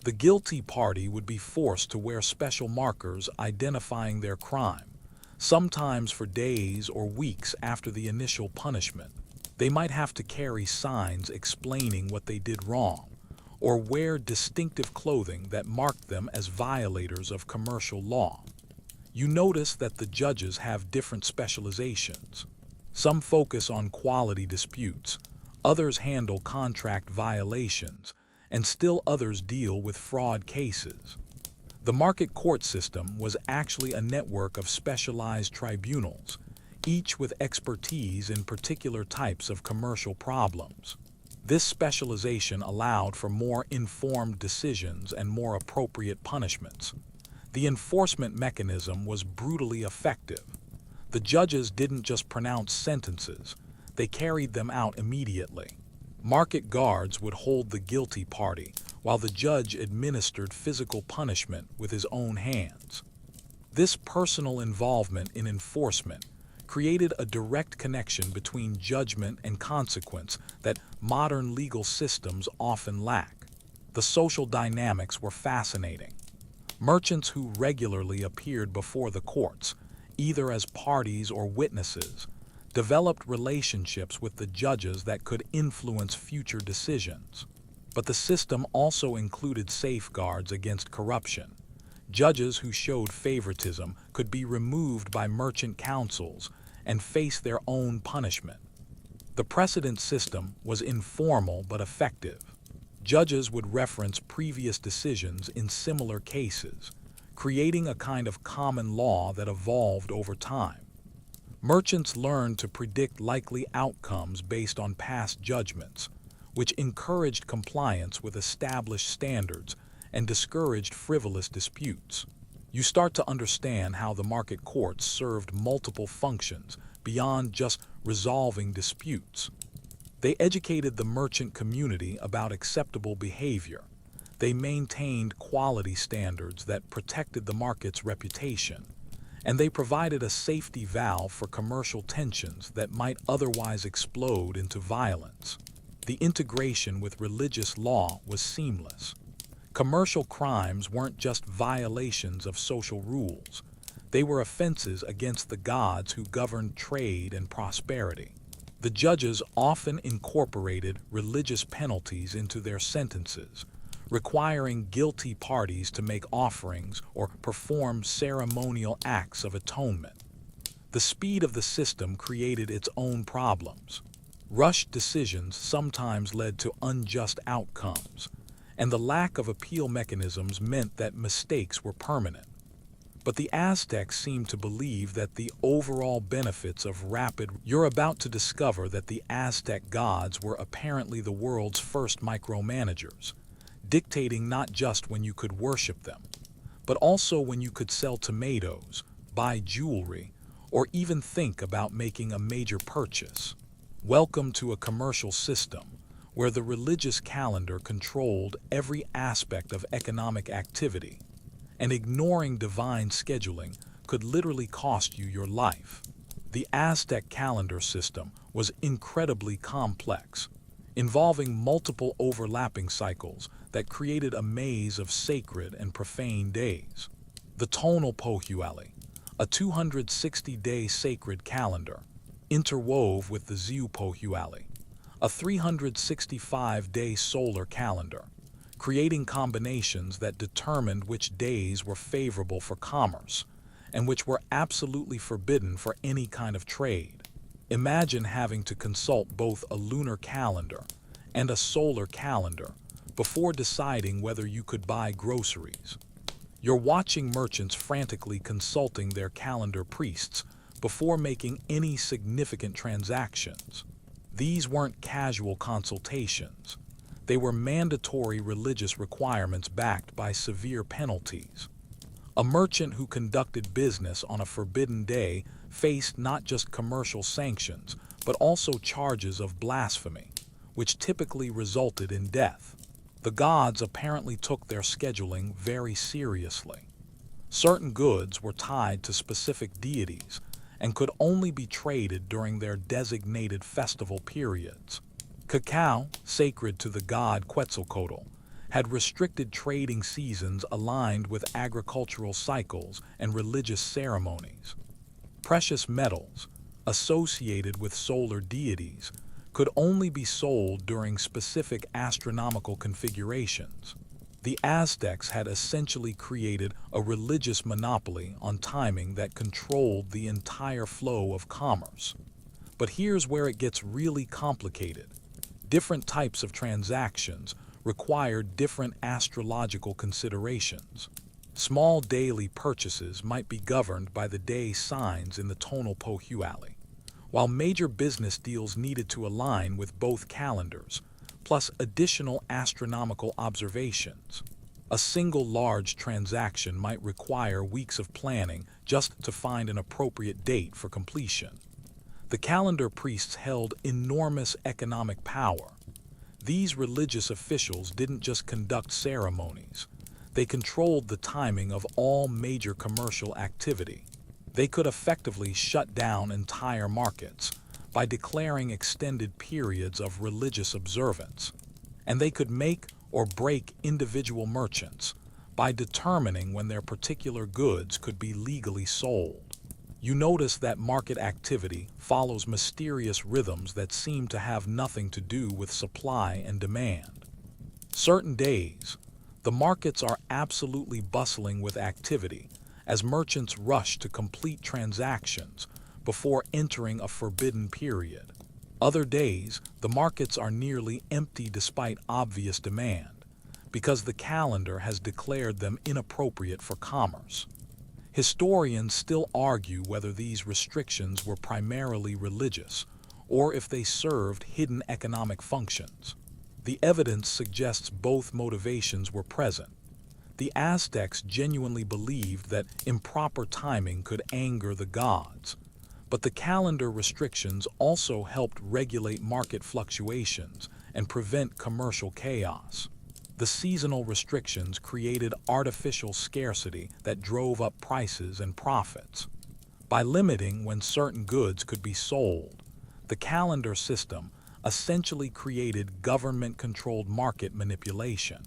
The guilty party would be forced to wear special markers identifying their crime, sometimes for days or weeks after the initial punishment. They might have to carry signs explaining what they did wrong, or wear distinctive clothing that marked them as violators of commercial law. You notice that the judges have different specializations. Some focus on quality disputes, others handle contract violations, and still others deal with fraud cases. The market court system was actually a network of specialized tribunals, each with expertise in particular types of commercial problems. This specialization allowed for more informed decisions and more appropriate punishments. The enforcement mechanism was brutally effective. The judges didn't just pronounce sentences, they carried them out immediately. Market guards would hold the guilty party, while the judge administered physical punishment with his own hands. This personal involvement in enforcement created a direct connection between judgment and consequence that modern legal systems often lack. The social dynamics were fascinating. Merchants who regularly appeared before the courts, either as parties or witnesses, developed relationships with the judges that could influence future decisions. But the system also included safeguards against corruption. Judges who showed favoritism could be removed by merchant councils and face their own punishment. The precedent system was informal but effective. Judges would reference previous decisions in similar cases, creating a kind of common law that evolved over time. Merchants learned to predict likely outcomes based on past judgments, which encouraged compliance with established standards and discouraged frivolous disputes. You start to understand how the market courts served multiple functions beyond just resolving disputes. They educated the merchant community about acceptable behavior. They maintained quality standards that protected the market's reputation, and they provided a safety valve for commercial tensions that might otherwise explode into violence. The integration with religious law was seamless. Commercial crimes weren't just violations of social rules. They were offenses against the gods who governed trade and prosperity. The judges often incorporated religious penalties into their sentences, requiring guilty parties to make offerings or perform ceremonial acts of atonement. The speed of the system created its own problems. Rushed decisions sometimes led to unjust outcomes, and the lack of appeal mechanisms meant that mistakes were permanent. But the Aztecs seemed to believe that the overall benefits of rapid. You're about to discover that the Aztec gods were apparently the world's first micromanagers, dictating not just when you could worship them, but also when you could sell tomatoes, buy jewelry, or even think about making a major purchase. Welcome to a commercial system where the religious calendar controlled every aspect of economic activity, and ignoring divine scheduling could literally cost you your life. The Aztec calendar system was incredibly complex, involving multiple overlapping cycles that created a maze of sacred and profane days. The tonal pohuali, a 260-day sacred calendar, interwove with the Ziu pohuali, a 365-day solar calendar, creating combinations that determined which days were favorable for commerce and which were absolutely forbidden for any kind of trade. Imagine having to consult both a lunar calendar and a solar calendar before deciding whether you could buy groceries. You're watching merchants frantically consulting their calendar priests before making any significant transactions. These weren't casual consultations. They were mandatory religious requirements backed by severe penalties. A merchant who conducted business on a forbidden day faced not just commercial sanctions, but also charges of blasphemy, which typically resulted in death. The gods apparently took their scheduling very seriously. Certain goods were tied to specific deities and could only be traded during their designated festival periods. Cacao, sacred to the god Quetzalcoatl, had restricted trading seasons aligned with agricultural cycles and religious ceremonies. Precious metals, associated with solar deities, could only be sold during specific astronomical configurations. The Aztecs had essentially created a religious monopoly on timing that controlled the entire flow of commerce. But here's where it gets really complicated. Different types of transactions require different astrological considerations. Small daily purchases might be governed by the day signs in the tonal pohyoale, while major business deals needed to align with both calendars, plus additional astronomical observations. A single large transaction might require weeks of planning just to find an appropriate date for completion. The calendar priests held enormous economic power. These religious officials didn't just conduct ceremonies. They controlled the timing of all major commercial activity. They could effectively shut down entire markets by declaring extended periods of religious observance. And they could make or break individual merchants by determining when their particular goods could be legally sold. You notice that market activity follows mysterious rhythms that seem to have nothing to do with supply and demand. Certain days, the markets are absolutely bustling with activity as merchants rush to complete transactions before entering a forbidden period. Other days, the markets are nearly empty despite obvious demand, because the calendar has declared them inappropriate for commerce. Historians still argue whether these restrictions were primarily religious or if they served hidden economic functions. The evidence suggests both motivations were present. The Aztecs genuinely believed that improper timing could anger the gods, but the calendar restrictions also helped regulate market fluctuations and prevent commercial chaos. The seasonal restrictions created artificial scarcity that drove up prices and profits. By limiting when certain goods could be sold, the calendar system essentially created government-controlled market manipulation.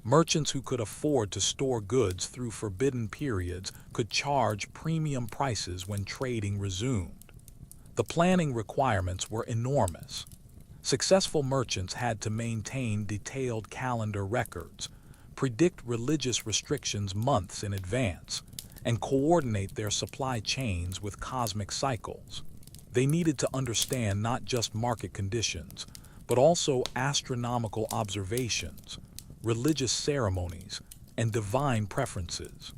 Merchants who could afford to store goods through forbidden periods could charge premium prices when trading resumed. The planning requirements were enormous. Successful merchants had to maintain detailed calendar records, predict religious restrictions months in advance, and coordinate their supply chains with cosmic cycles. They needed to understand not just market conditions, but also astronomical observations, religious ceremonies, and divine preferences.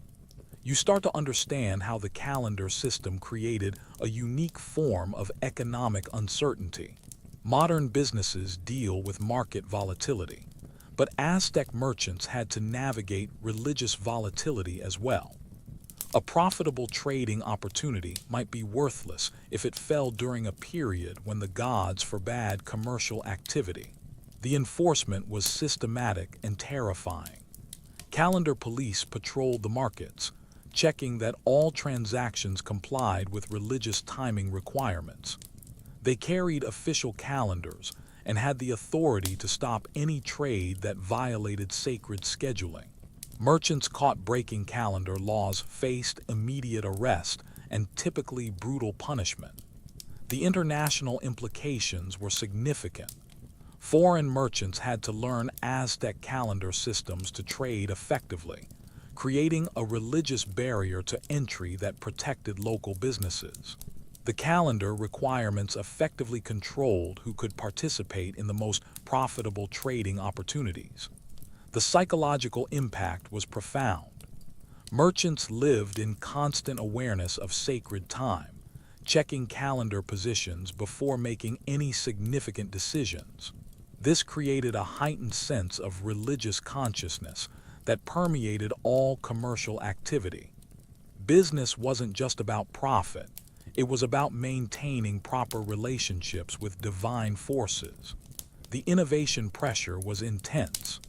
You start to understand how the calendar system created a unique form of economic uncertainty. Modern businesses deal with market volatility, but Aztec merchants had to navigate religious volatility as well. A profitable trading opportunity might be worthless if it fell during a period when the gods forbade commercial activity. The enforcement was systematic and terrifying. Calendar police patrolled the markets, checking that all transactions complied with religious timing requirements. They carried official calendars and had the authority to stop any trade that violated sacred scheduling. Merchants caught breaking calendar laws faced immediate arrest and typically brutal punishment. The international implications were significant. Foreign merchants had to learn Aztec calendar systems to trade effectively, creating a religious barrier to entry that protected local businesses. The calendar requirements effectively controlled who could participate in the most profitable trading opportunities. The psychological impact was profound. Merchants lived in constant awareness of sacred time, checking calendar positions before making any significant decisions. This created a heightened sense of religious consciousness that permeated all commercial activity. Business wasn't just about profit. It was about maintaining proper relationships with divine forces. The innovation pressure was intense.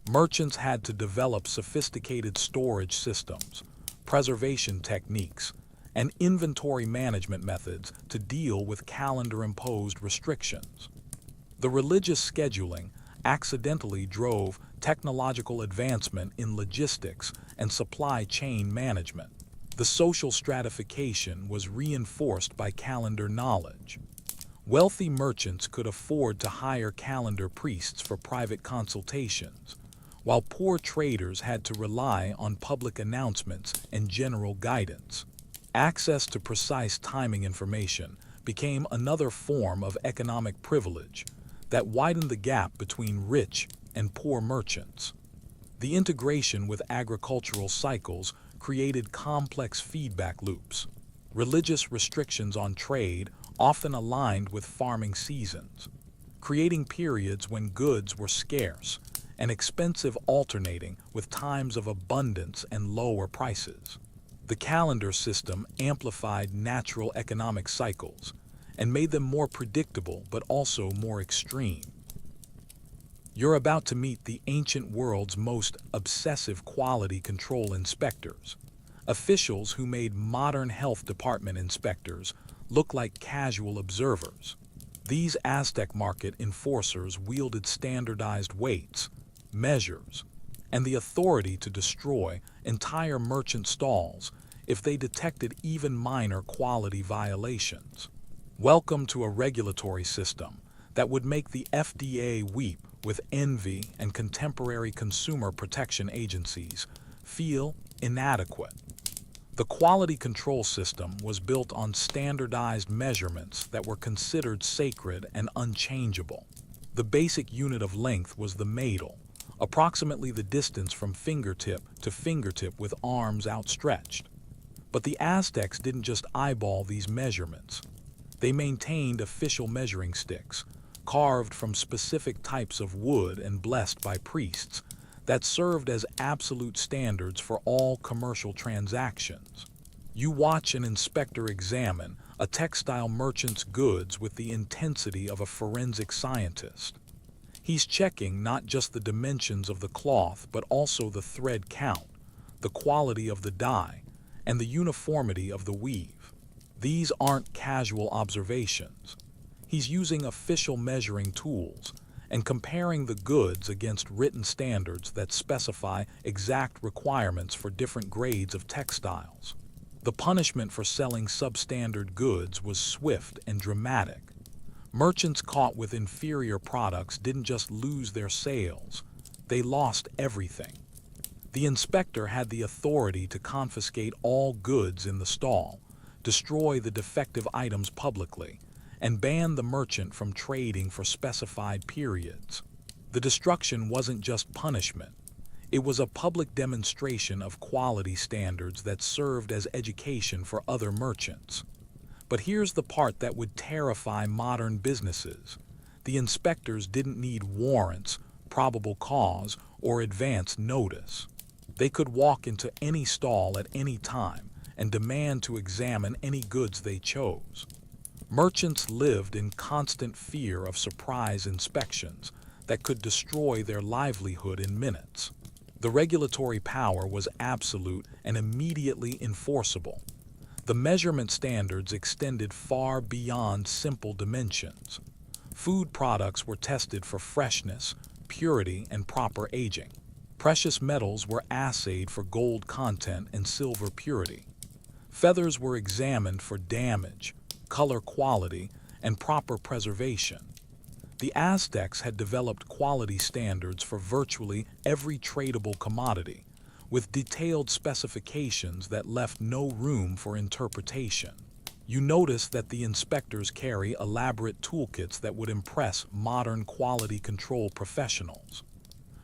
Merchants had to develop sophisticated storage systems, preservation techniques, and inventory management methods to deal with calendar-imposed restrictions. The religious scheduling accidentally drove technological advancement in logistics and supply chain management. The social stratification was reinforced by calendar knowledge. Wealthy merchants could afford to hire calendar priests for private consultations, while poor traders had to rely on public announcements and general guidance. Access to precise timing information became another form of economic privilege that widened the gap between rich and poor merchants. The integration with agricultural cycles created complex feedback loops. Religious restrictions on trade often aligned with farming seasons, creating periods when goods were scarce and expensive, alternating with times of abundance and lower prices. The calendar system amplified natural economic cycles and made them more predictable but also more extreme. You're about to meet the ancient world's most obsessive quality control inspectors, officials who made modern health department inspectors look like casual observers. These Aztec market enforcers wielded standardized weights, measures, and the authority to destroy entire merchant stalls if they detected even minor quality violations. Welcome to a regulatory system that would make the FDA weep with envy and contemporary consumer protection agencies feel inadequate. The quality control system was built on standardized measurements that were considered sacred and unchangeable. The basic unit of length was the madel, approximately the distance from fingertip to fingertip with arms outstretched. But the Aztecs didn't just eyeball these measurements. They maintained official measuring sticks, carved from specific types of wood and blessed by priests, that served as absolute standards for all commercial transactions. You watch an inspector examine a textile merchant's goods with the intensity of a forensic scientist. He's checking not just the dimensions of the cloth, but also the thread count, the quality of the dye, and the uniformity of the weave. These aren't casual observations. He's using official measuring tools and comparing the goods against written standards that specify exact requirements for different grades of textiles. The punishment for selling substandard goods was swift and dramatic. Merchants caught with inferior products didn't just lose their sales, they lost everything. The inspector had the authority to confiscate all goods in the stall, destroy the defective items publicly, and ban the merchant from trading for specified periods. The destruction wasn't just punishment. It was a public demonstration of quality standards that served as education for other merchants. But here's the part that would terrify modern businesses. The inspectors didn't need warrants, probable cause, or advance notice. They could walk into any stall at any time and demand to examine any goods they chose. Merchants lived in constant fear of surprise inspections that could destroy their livelihood in minutes. The regulatory power was absolute and immediately enforceable. The measurement standards extended far beyond simple dimensions. Food products were tested for freshness, purity, and proper aging. Precious metals were assayed for gold content and silver purity. Feathers were examined for damage, color quality, and proper preservation. The Aztecs had developed quality standards for virtually every tradable commodity, with detailed specifications that left no room for interpretation. You notice that the inspectors carry elaborate toolkits that would impress modern quality control professionals.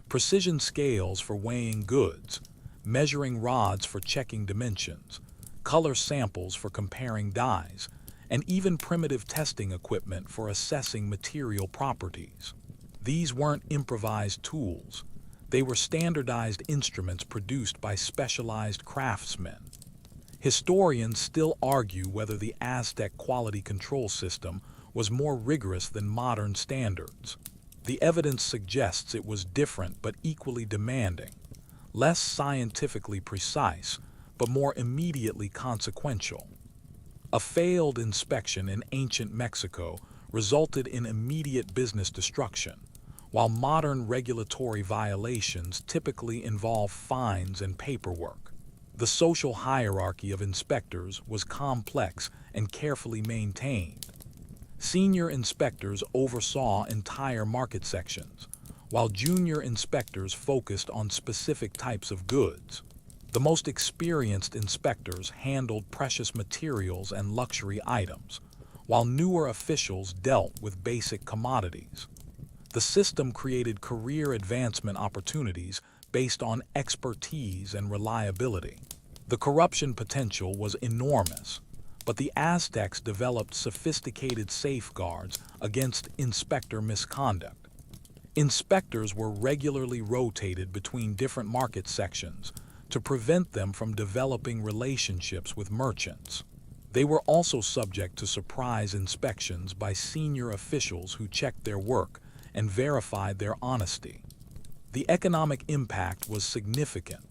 Precision scales for weighing goods, measuring rods for checking dimensions, color samples for comparing dyes, and even primitive testing equipment for assessing material properties. These weren't improvised tools. They were standardized instruments produced by specialized craftsmen. Historians still argue whether the Aztec quality control system was more rigorous than modern standards. The evidence suggests it was different but equally demanding, less scientifically precise, but more immediately consequential. A failed inspection in ancient Mexico resulted in immediate business destruction, while modern regulatory violations typically involve fines and paperwork. The social hierarchy of inspectors was complex and carefully maintained. Senior inspectors oversaw entire market sections, while junior inspectors focused on specific types of goods. The most experienced inspectors handled precious materials and luxury items, while newer officials dealt with basic commodities. The system created career advancement opportunities based on expertise and reliability. The corruption potential was enormous, but the Aztecs developed sophisticated safeguards against inspector misconduct. Inspectors were regularly rotated between different market sections to prevent them from developing relationships with merchants. They were also subject to surprise inspections by senior officials who checked their work and verified their honesty. The economic impact was significant.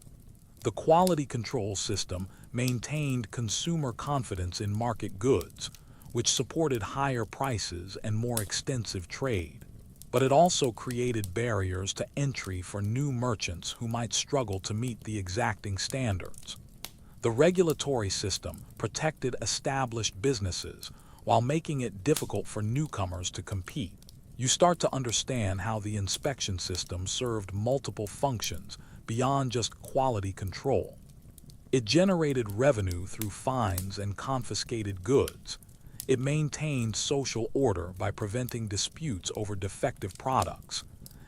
The quality control system maintained consumer confidence in market goods, which supported higher prices and more extensive trade. But it also created barriers to entry for new merchants who might struggle to meet the exacting standards. The regulatory system protected established businesses while making it difficult for newcomers to compete. You start to understand how the inspection system served multiple functions beyond just quality control. It generated revenue through fines and confiscated goods. It maintained social order by preventing disputes over defective products,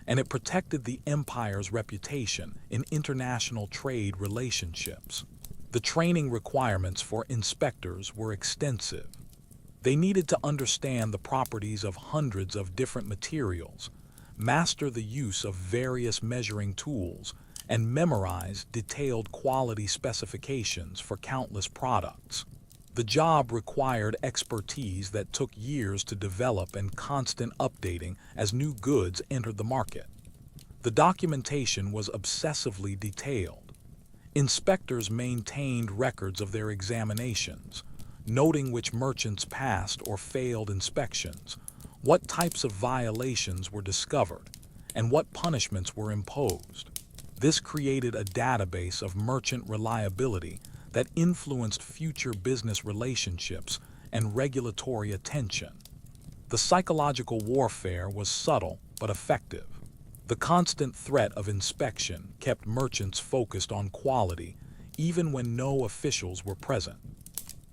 and it protected the empire's reputation in international trade relationships. The training requirements for inspectors were extensive. They needed to understand the properties of hundreds of different materials, master the use of various measuring tools, and memorize detailed quality specifications for countless products. The job required expertise that took years to develop and constant updating as new goods entered the market. The documentation was obsessively detailed. Inspectors maintained records of their examinations, noting which merchants passed or failed inspections, what types of violations were discovered, and what punishments were imposed. This created a database of merchant reliability that influenced future business relationships and regulatory attention. The psychological warfare was subtle but effective. The constant threat of inspection kept merchants focused on quality even when no officials were present.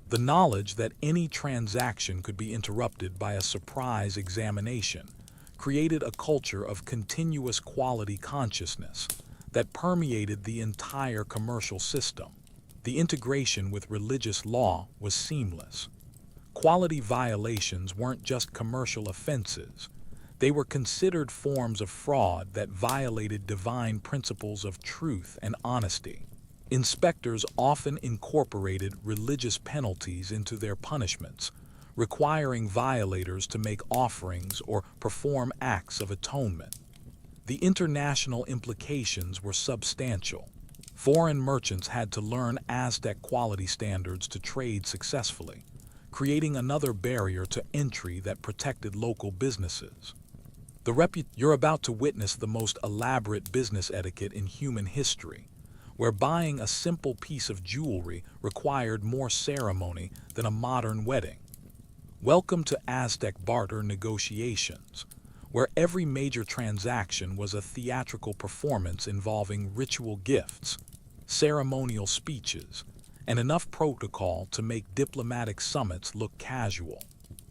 The knowledge that any transaction could be interrupted by a surprise examination created a culture of continuous quality consciousness that permeated the entire commercial system. The integration with religious law was seamless. Quality violations weren't just commercial offenses. They were considered forms of fraud that violated divine principles of truth and honesty. Inspectors often incorporated religious penalties into their punishments, requiring violators to make offerings or perform acts of atonement. The international implications were substantial. Foreign merchants had to learn Aztec quality standards to trade successfully, creating another barrier to entry that protected local businesses. You're about to witness the most elaborate business etiquette in human history, where buying a simple piece of jewelry required more ceremony than a modern wedding. Welcome to Aztec barter negotiations, where every major transaction was a theatrical performance involving ritual gifts, ceremonial speeches, and enough protocol to make diplomatic summits look casual.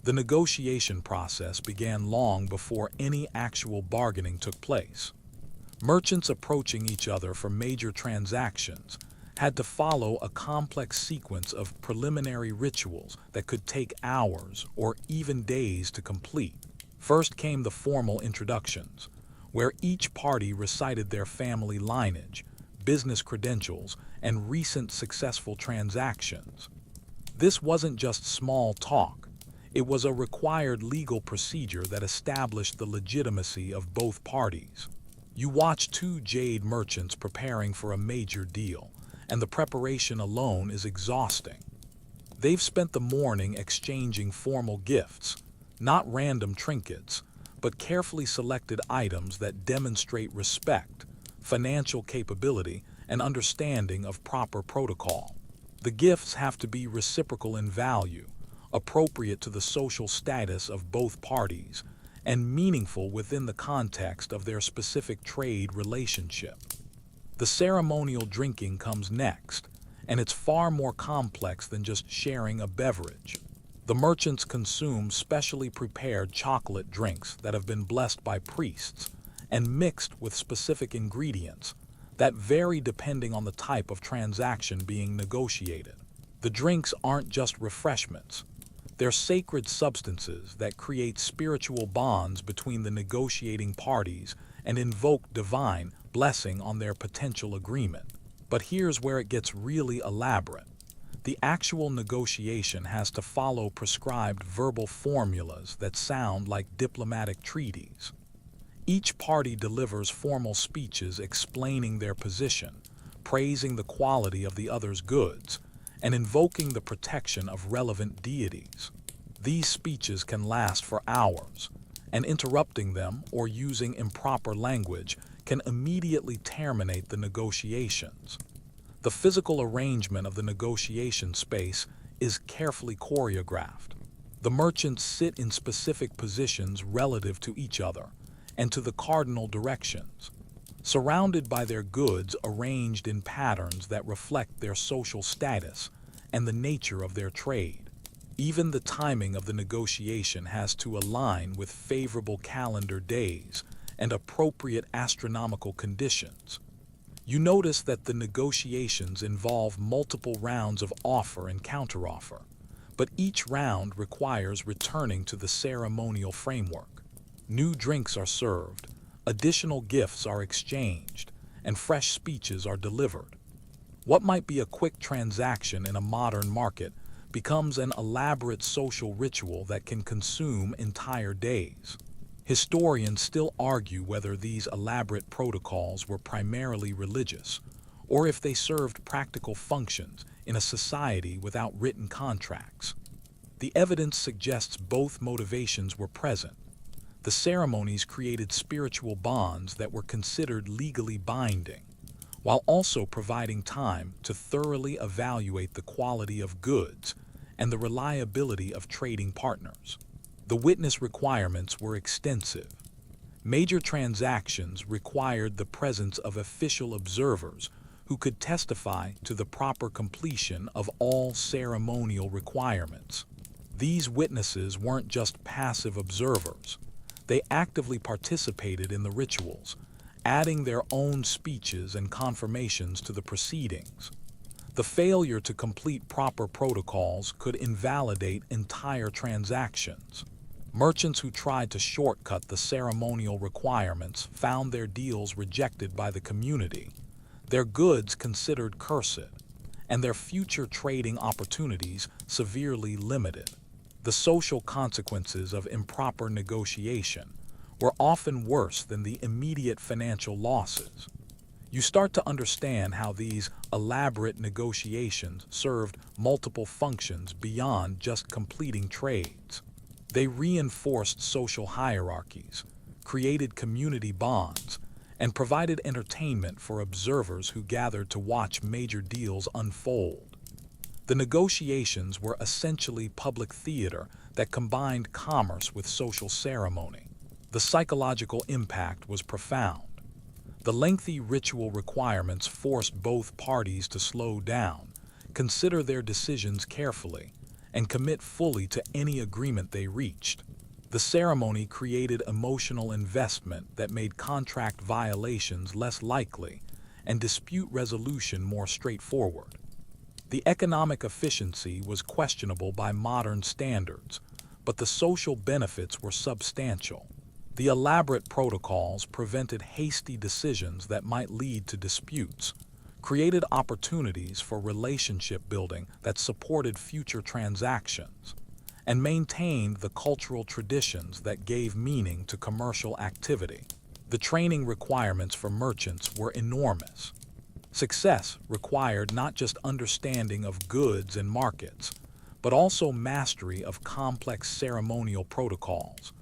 The negotiation process began long before any actual bargaining took place. Merchants approaching each other for major transactions had to follow a complex sequence of preliminary rituals that could take hours or even days to complete. First came the formal introductions, where each party recited their family lineage, business credentials, and recent successful transactions. This wasn't just small talk. It was a required legal procedure that established the legitimacy of both parties. You watch two jade merchants preparing for a major deal, and the preparation alone is exhausting. They've spent the morning exchanging formal gifts, not random trinkets, but carefully selected items that demonstrate respect, financial capability, and understanding of proper protocol. The gifts have to be reciprocal in value, appropriate to the social status of both parties, and meaningful within the context of their specific trade relationship. The ceremonial drinking comes next, and it's far more complex than just sharing a beverage. The merchants consume specially prepared chocolate drinks that have been blessed by priests and mixed with specific ingredients that vary depending on the type of transaction being negotiated. The drinks aren't just refreshments. They're sacred substances that create spiritual bonds between the negotiating parties and invoke divine blessing on their potential agreement. But here's where it gets really elaborate. The actual negotiation has to follow prescribed verbal formulas that sound like diplomatic treaties. Each party delivers formal speeches explaining their position, praising the quality of the other's goods, and invoking the protection of relevant deities. These speeches can last for hours, and interrupting them or using improper language can immediately terminate the negotiations. The physical arrangement of the negotiation space is carefully choreographed. The merchants sit in specific positions relative to each other and to the cardinal directions, surrounded by their goods arranged in patterns that reflect their social status and the nature of their trade. Even the timing of the negotiation has to align with favorable calendar days and appropriate astronomical conditions. You notice that the negotiations involve multiple rounds of offer and counteroffer, but each round requires returning to the ceremonial framework. New drinks are served, additional gifts are exchanged, and fresh speeches are delivered. What might be a quick transaction in a modern market becomes an elaborate social ritual that can consume entire days. Historians still argue whether these elaborate protocols were primarily religious, or if they served practical functions in a society without written contracts. The evidence suggests both motivations were present. The ceremonies created spiritual bonds that were considered legally binding, while also providing time to thoroughly evaluate the quality of goods and the reliability of trading partners. The witness requirements were extensive. Major transactions required the presence of official observers who could testify to the proper completion of all ceremonial requirements. These witnesses weren't just passive observers. They actively participated in the rituals, adding their own speeches and confirmations to the proceedings. The failure to complete proper protocols could invalidate entire transactions. Merchants who tried to shortcut the ceremonial requirements found their deals rejected by the community, their goods considered cursed, and their future trading opportunities severely limited. The social consequences of improper negotiation were often worse than the immediate financial losses. You start to understand how these elaborate negotiations served multiple functions beyond just completing trades. They reinforced social hierarchies, created community bonds, and provided entertainment for observers who gathered to watch major deals unfold. The negotiations were essentially public theater that combined commerce with social ceremony. The psychological impact was profound. The lengthy ritual requirements forced both parties to slow down, consider their decisions carefully, and commit fully to any agreement they reached. The ceremony created emotional investment that made contract violations less likely and dispute resolution more straightforward. The economic efficiency was questionable by modern standards, but the social benefits were substantial. The elaborate protocols prevented hasty decisions that might lead to disputes, created opportunities for relationship building that supported future transactions, and maintained the cultural traditions that gave meaning to commercial activity. The training requirements for merchants were enormous. Success required not just understanding of goods and markets, but also mastery of complex ceremonial protocols,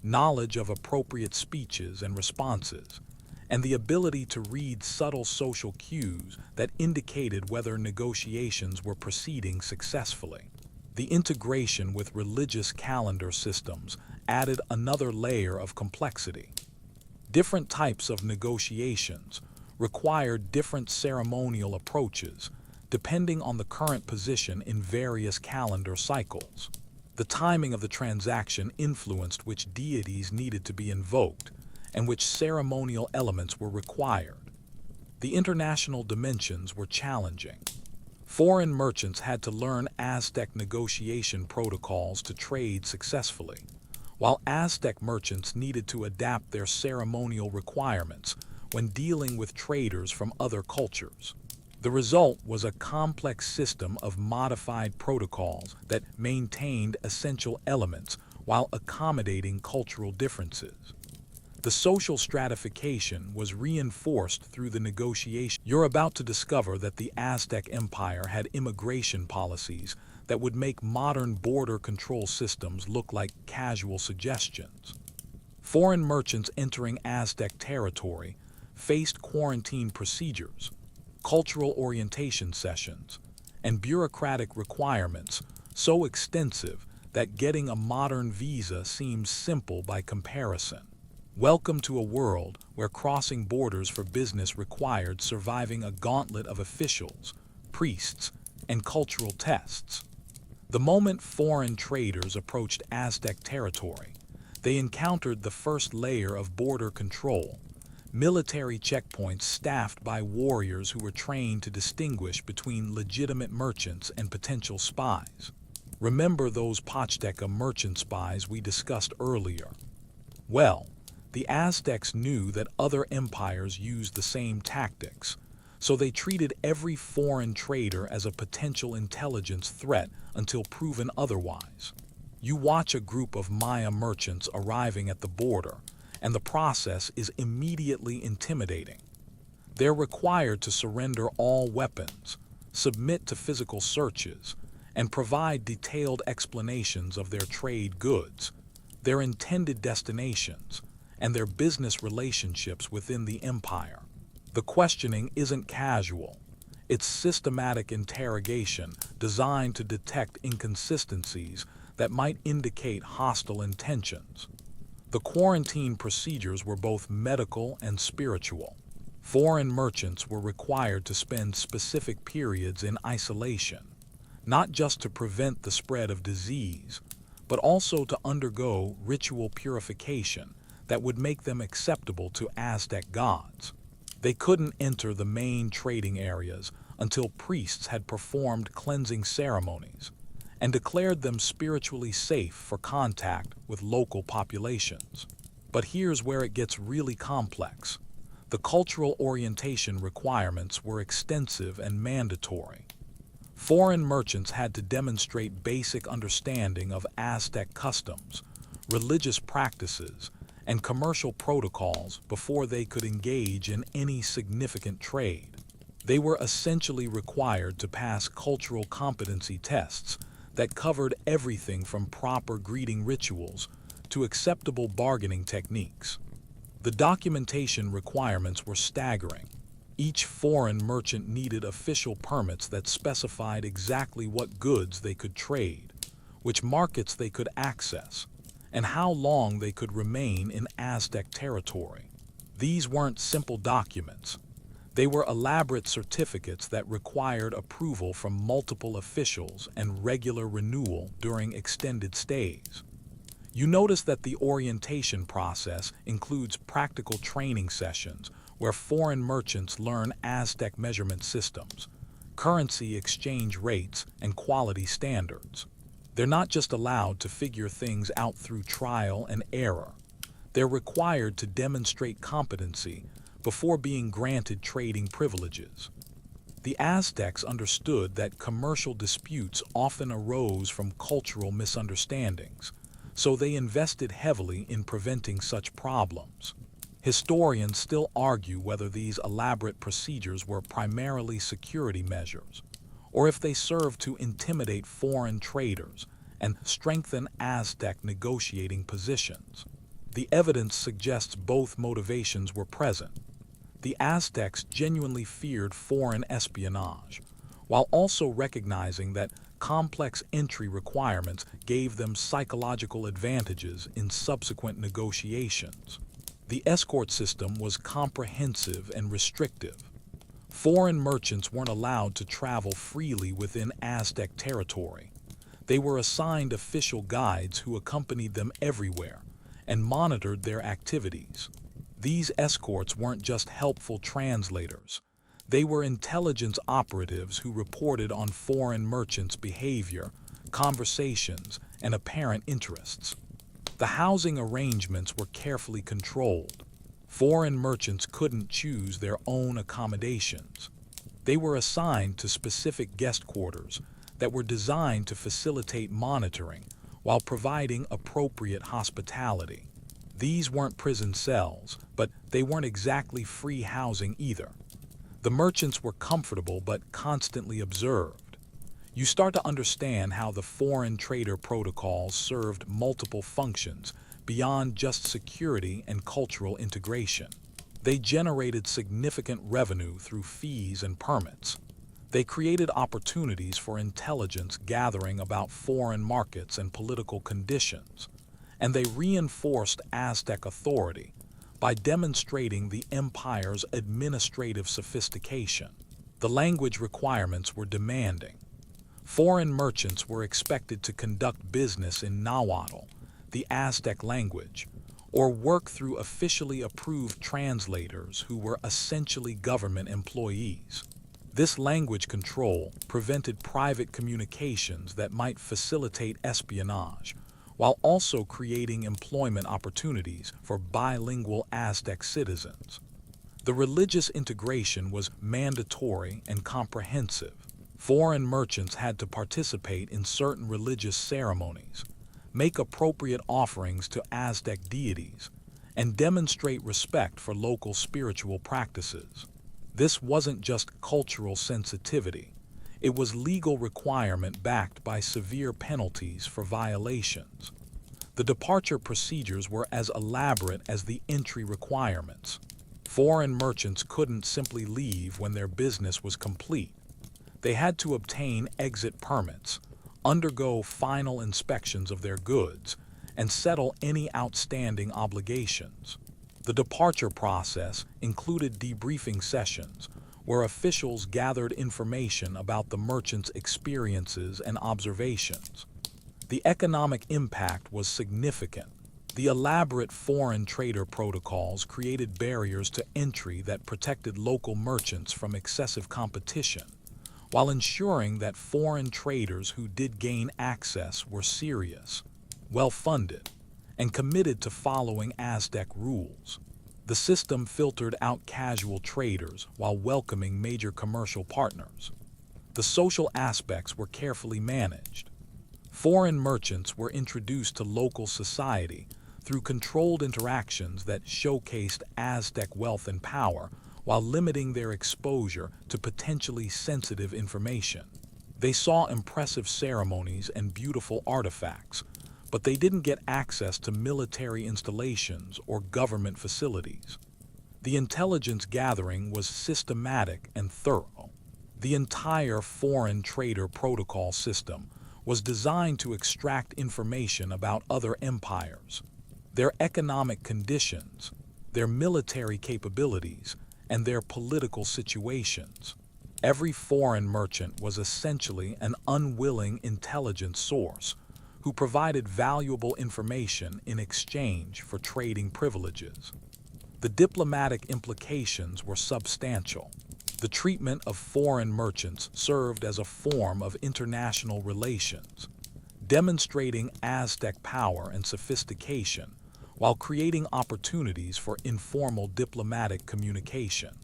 knowledge of appropriate speeches and responses, and the ability to read subtle social cues that indicated whether negotiations were proceeding successfully. The integration with religious calendar systems added another layer of complexity. Different types of negotiations required different ceremonial approaches, depending on the current position in various calendar cycles. The timing of the transaction influenced which deities needed to be invoked and which ceremonial elements were required. The international dimensions were challenging. Foreign merchants had to learn Aztec negotiation protocols to trade successfully, while Aztec merchants needed to adapt their ceremonial requirements when dealing with traders from other cultures. The result was a complex system of modified protocols that maintained essential elements while accommodating cultural differences. The social stratification was reinforced through the negotiation. You're about to discover that the Aztec Empire had immigration policies that would make modern border control systems look like casual suggestions. Foreign merchants entering Aztec territory faced quarantine procedures, cultural orientation sessions, and bureaucratic requirements so extensive that getting a modern visa seems simple by comparison. Welcome to a world where crossing borders for business required surviving a gauntlet of officials, priests, and cultural tests. The moment foreign traders approached Aztec territory, they encountered the first layer of border control, military checkpoints staffed by warriors who were trained to distinguish between legitimate merchants and potential spies. Remember those Pachteca merchant spies we discussed earlier? Well, the Aztecs knew that other empires used the same tactics, so they treated every foreign trader as a potential intelligence threat until proven otherwise. You watch a group of Maya merchants arriving at the border, and the process is immediately intimidating. They're required to surrender all weapons, submit to physical searches, and provide detailed explanations of their trade goods, their intended destinations, and their business relationships within the empire. The questioning isn't casual. It's systematic interrogation designed to detect inconsistencies that might indicate hostile intentions. The quarantine procedures were both medical and spiritual. Foreign merchants were required to spend specific periods in isolation, not just to prevent the spread of disease, but also to undergo ritual purification that would make them acceptable to Aztec gods. They couldn't enter the main trading areas until priests had performed cleansing ceremonies and declared them spiritually safe for contact with local populations. But here's where it gets really complex. The cultural orientation requirements were extensive and mandatory. Foreign merchants had to demonstrate basic understanding of Aztec customs, religious practices, and commercial protocols before they could engage in any significant trade. They were essentially required to pass cultural competency tests that covered everything from proper greeting rituals to acceptable bargaining techniques. The documentation requirements were staggering. Each foreign merchant needed official permits that specified exactly what goods they could trade, which markets they could access, and how long they could remain in Aztec territory. These weren't simple documents. They were elaborate certificates that required approval from multiple officials and regular renewal during extended stays. You notice that the orientation process includes practical training sessions where foreign merchants learn Aztec measurement systems, currency exchange rates, and quality standards. They're not just allowed to figure things out through trial and error. They're required to demonstrate competency before being granted trading privileges. The Aztecs understood that commercial disputes often arose from cultural misunderstandings, so they invested heavily in preventing such problems. Historians still argue whether these elaborate procedures were primarily security measures, or if they served to intimidate foreign traders and strengthen Aztec negotiating positions. The evidence suggests both motivations were present. The Aztecs genuinely feared foreign espionage, while also recognizing that complex entry requirements gave them psychological advantages in subsequent negotiations. The escort system was comprehensive and restrictive. Foreign merchants weren't allowed to travel freely within Aztec territory. They were assigned official guides who accompanied them everywhere and monitored their activities. These escorts weren't just helpful translators. They were intelligence operatives who reported on foreign merchants' behavior, conversations, and apparent interests. The housing arrangements were carefully controlled. Foreign merchants couldn't choose their own accommodations. They were assigned to specific guest quarters that were designed to facilitate monitoring while providing appropriate hospitality. These weren't prison cells, but they weren't exactly free housing either. The merchants were comfortable but constantly observed. You start to understand how the foreign trader protocols served multiple functions beyond just security and cultural integration. They generated significant revenue through fees and permits. They created opportunities for intelligence gathering about foreign markets and political conditions, and they reinforced Aztec authority by demonstrating the empire's administrative sophistication. The language requirements were demanding. Foreign merchants were expected to conduct business in Nahuatl, the Aztec language, or work through officially approved translators who were essentially government employees. This language control prevented private communications that might facilitate espionage, while also creating employment opportunities for bilingual Aztec citizens. The religious integration was mandatory and comprehensive. Foreign merchants had to participate in certain religious ceremonies, make appropriate offerings to Aztec deities, and demonstrate respect for local spiritual practices. This wasn't just cultural sensitivity. It was legal requirement backed by severe penalties for violations. The departure procedures were as elaborate as the entry requirements. Foreign merchants couldn't simply leave when their business was complete. They had to obtain exit permits, undergo final inspections of their goods, and settle any outstanding obligations. The departure process included debriefing sessions where officials gathered information about the merchants' experiences and observations. The economic impact was significant. The elaborate foreign trader protocols created barriers to entry that protected local merchants from excessive competition, while ensuring that foreign traders who did gain access were serious, well-funded, and committed to following Aztec rules. The system filtered out casual traders while welcoming major commercial partners. The social aspects were carefully managed. Foreign merchants were introduced to local society through controlled interactions that showcased Aztec wealth and power while limiting their exposure to potentially sensitive information. They saw impressive ceremonies and beautiful artifacts, but they didn't get access to military installations or government facilities. The intelligence gathering was systematic and thorough. The entire foreign trader protocol system was designed to extract information about other empires, their economic conditions, their military capabilities, and their political situations. Every foreign merchant was essentially an unwilling intelligence source who provided valuable information in exchange for trading privileges. The diplomatic implications were substantial. The treatment of foreign merchants served as a form of international relations, demonstrating Aztec power and sophistication while creating opportunities for informal diplomatic communication.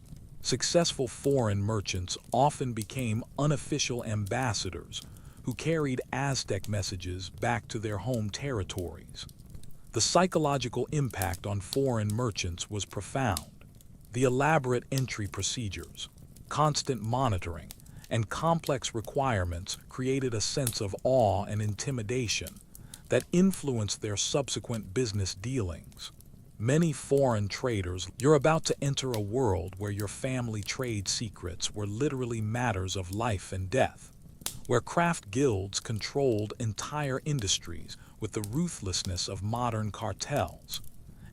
Successful foreign merchants often became unofficial ambassadors who carried Aztec messages back to their home territories. The psychological impact on foreign merchants was profound. The elaborate entry procedures, constant monitoring, and complex requirements created a sense of awe and intimidation that influenced their subsequent business dealings. Many foreign traders, you're about to enter a world where your family trade secrets were literally matters of life and death. where craft guilds controlled entire industries with the ruthlessness of modern cartels,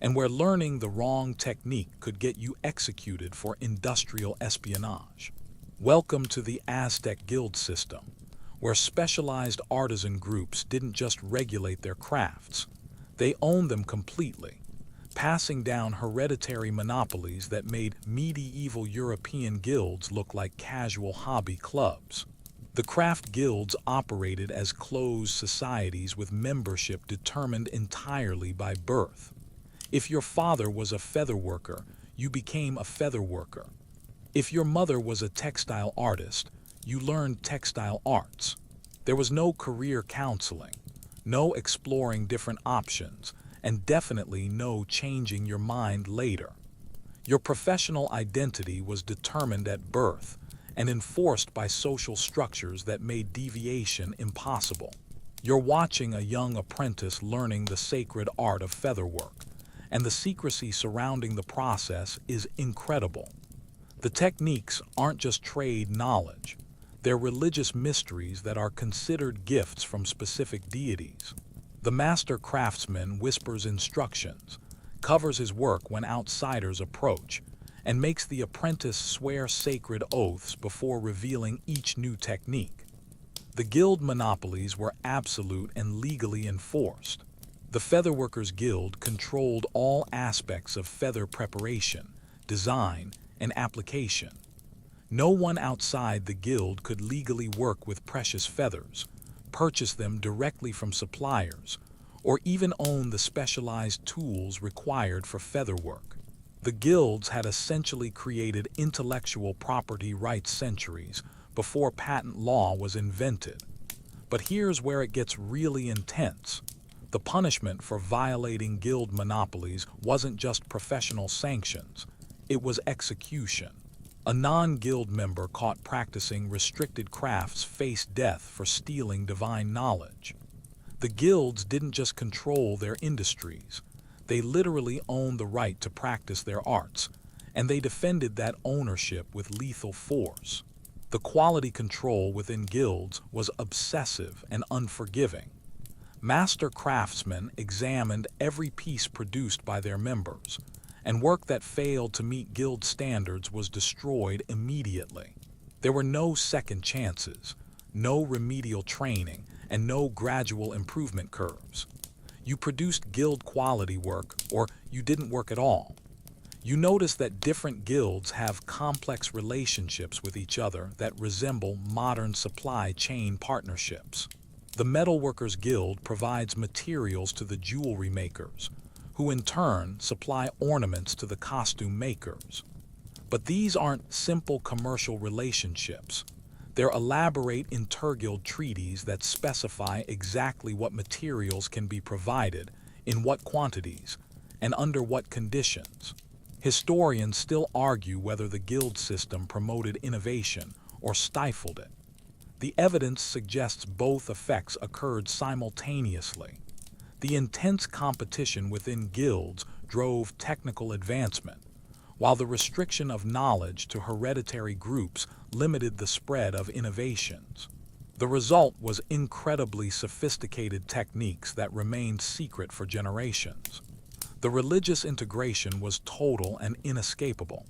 and where learning the wrong technique could get you executed for industrial espionage. Welcome to the Aztec guild system, where specialized artisan groups didn't just regulate their crafts, they owned them completely, passing down hereditary monopolies that made medieval European guilds look like casual hobby clubs. The craft guilds operated as closed societies with membership determined entirely by birth. If your father was a feather worker, you became a feather worker. If your mother was a textile artist, you learned textile arts. There was no career counseling, no exploring different options, and definitely no changing your mind later. Your professional identity was determined at birth and enforced by social structures that made deviation impossible. You're watching a young apprentice learning the sacred art of featherwork, and the secrecy surrounding the process is incredible. The techniques aren't just trade knowledge, they're religious mysteries that are considered gifts from specific deities. The master craftsman whispers instructions, covers his work when outsiders approach, and makes the apprentice swear sacred oaths before revealing each new technique. The guild monopolies were absolute and legally enforced. The Featherworkers Guild controlled all aspects of feather preparation, design, and application. No one outside the guild could legally work with precious feathers, purchase them directly from suppliers, or even own the specialized tools required for featherwork. The guilds had essentially created intellectual property rights centuries before patent law was invented. But here's where it gets really intense. The punishment for violating guild monopolies wasn't just professional sanctions, it was execution. A non-guild member caught practicing restricted crafts faced death for stealing divine knowledge. The guilds didn't just control their industries, they literally owned the right to practice their arts, and they defended that ownership with lethal force. The quality control within guilds was obsessive and unforgiving. Master craftsmen examined every piece produced by their members, and work that failed to meet guild standards was destroyed immediately. There were no second chances, no remedial training, and no gradual improvement curves. You produced guild quality work, or you didn't work at all. You notice that different guilds have complex relationships with each other that resemble modern supply chain partnerships. The Metalworkers Guild provides materials to the jewelry makers, who in turn supply ornaments to the costume makers. But these aren't simple commercial relationships. They're elaborate interguild treaties that specify exactly what materials can be provided, in what quantities, and under what conditions. Historians still argue whether the guild system promoted innovation or stifled it. The evidence suggests both effects occurred simultaneously. The intense competition within guilds drove technical advancement, while the restriction of knowledge to hereditary groups limited the spread of innovations. The result was incredibly sophisticated techniques that remained secret for generations. The religious integration was total and inescapable.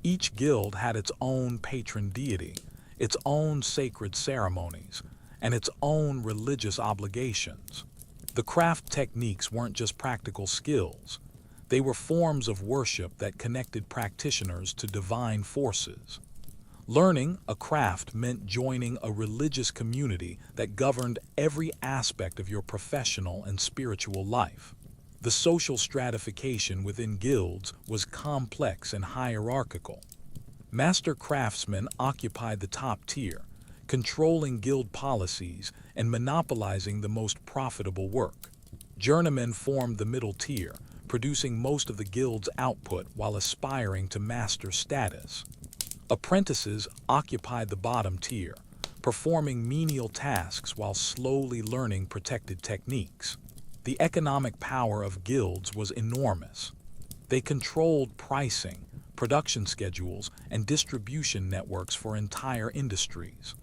Each guild had its own patron deity, its own sacred ceremonies, and its own religious obligations. The craft techniques weren't just practical skills. They were forms of worship that connected practitioners to divine forces. Learning a craft meant joining a religious community that governed every aspect of your professional and spiritual life. The social stratification within guilds was complex and hierarchical. Master craftsmen occupied the top tier, controlling guild policies and monopolizing the most profitable work. Journeymen formed the middle tier, producing most of the guild's output while aspiring to master status. Apprentices occupied the bottom tier, performing menial tasks while slowly learning protected techniques. The economic power of guilds was enormous. They controlled pricing, production schedules, and distribution networks for entire industries.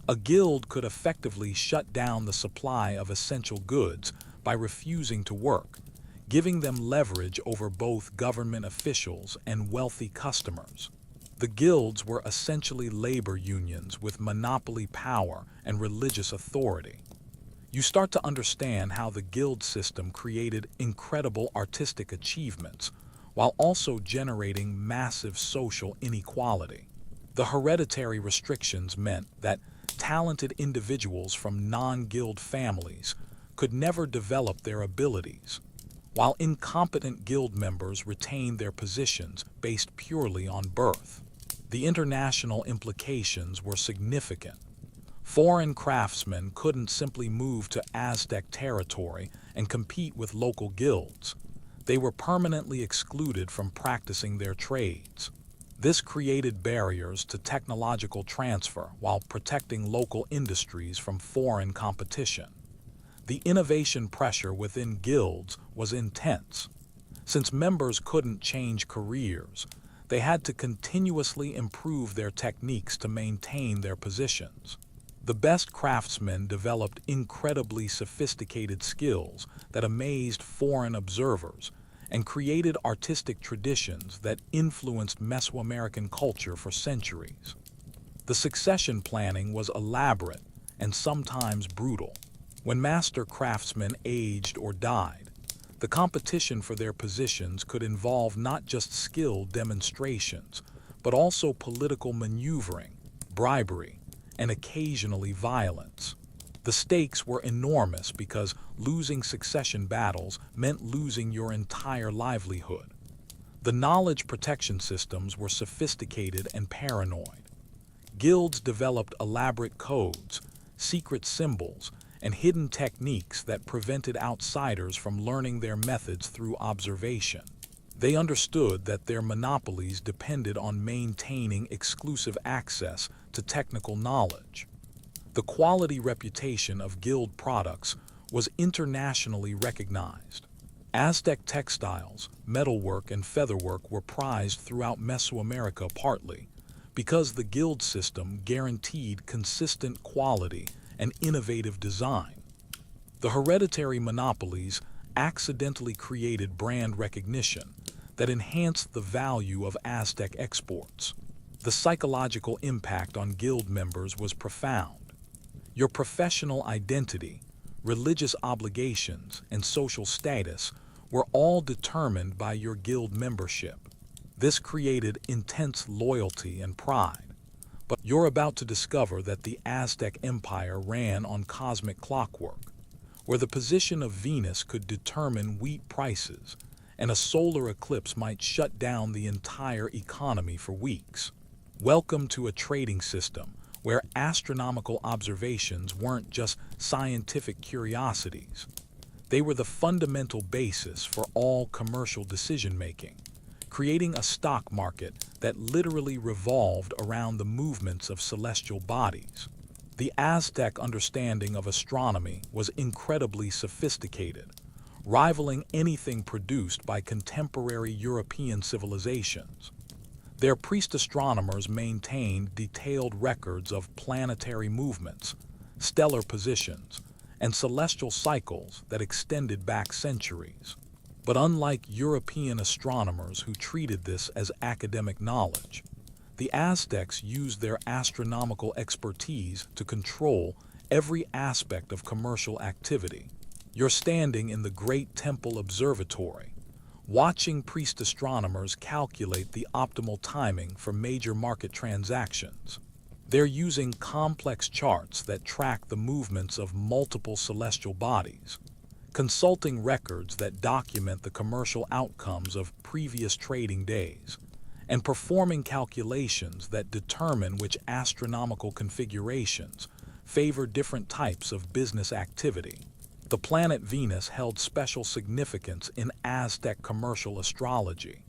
A guild could effectively shut down the supply of essential goods by refusing to work, giving them leverage over both government officials and wealthy customers. The guilds were essentially labor unions with monopoly power and religious authority. You start to understand how the guild system created incredible artistic achievements while also generating massive social inequality. The hereditary restrictions meant that talented individuals from non-guild families could never develop their abilities, while incompetent guild members retained their positions based purely on birth. The international implications were significant. Foreign craftsmen couldn't simply move to Aztec territory and compete with local guilds. They were permanently excluded from practicing their trades. This created barriers to technological transfer while protecting local industries from foreign competition. The innovation pressure within guilds was intense. Since members couldn't change careers, they had to continuously improve their techniques to maintain their positions. The best craftsmen developed incredibly sophisticated skills that amazed foreign observers and created artistic traditions that influenced Mesoamerican culture for centuries. The succession planning was elaborate and sometimes brutal. When master craftsmen aged or died, the competition for their positions could involve not just skill demonstrations, but also political maneuvering, bribery, and occasionally violence. The stakes were enormous because losing succession battles meant losing your entire livelihood. The knowledge protection systems were sophisticated and paranoid. Guilds developed elaborate codes, secret symbols, and hidden techniques that prevented outsiders from learning their methods through observation. They understood that their monopolies depended on maintaining exclusive access to technical knowledge. The quality reputation of guild products was internationally recognized. Aztec textiles, metalwork, and featherwork were prized throughout Mesoamerica partly because the guild system guaranteed consistent quality and innovative design. The hereditary monopolies accidentally created brand recognition that enhanced the value of Aztec exports. The psychological impact on guild members was profound. Your professional identity, religious obligations, and social status were all determined by your guild membership. This created intense loyalty and pride. But you're about to discover that the Aztec Empire ran on cosmic clockwork, where the position of Venus could determine wheat prices, and a solar eclipse might shut down the entire economy for weeks. Welcome to a trading system where astronomical observations weren't just scientific curiosities. They were the fundamental basis for all commercial decision-making, creating a stock market that literally revolved around the movements of celestial bodies. The Aztec understanding of astronomy was incredibly sophisticated, rivaling anything produced by contemporary European civilizations. Their priest astronomers maintained detailed records of planetary movements, stellar positions, and celestial cycles that extended back centuries. But unlike European astronomers who treated this as academic knowledge, the Aztecs used their astronomical expertise to control every aspect of commercial activity. You're standing in the Great Temple Observatory, watching priest astronomers calculate the optimal timing for major market transactions. They're using complex charts that track the movements of multiple celestial bodies, consulting records that document the commercial outcomes of previous trading days, and performing calculations that determine which astronomical configurations favor different types of business activity. The planet Venus held special significance in Aztec commercial astrology.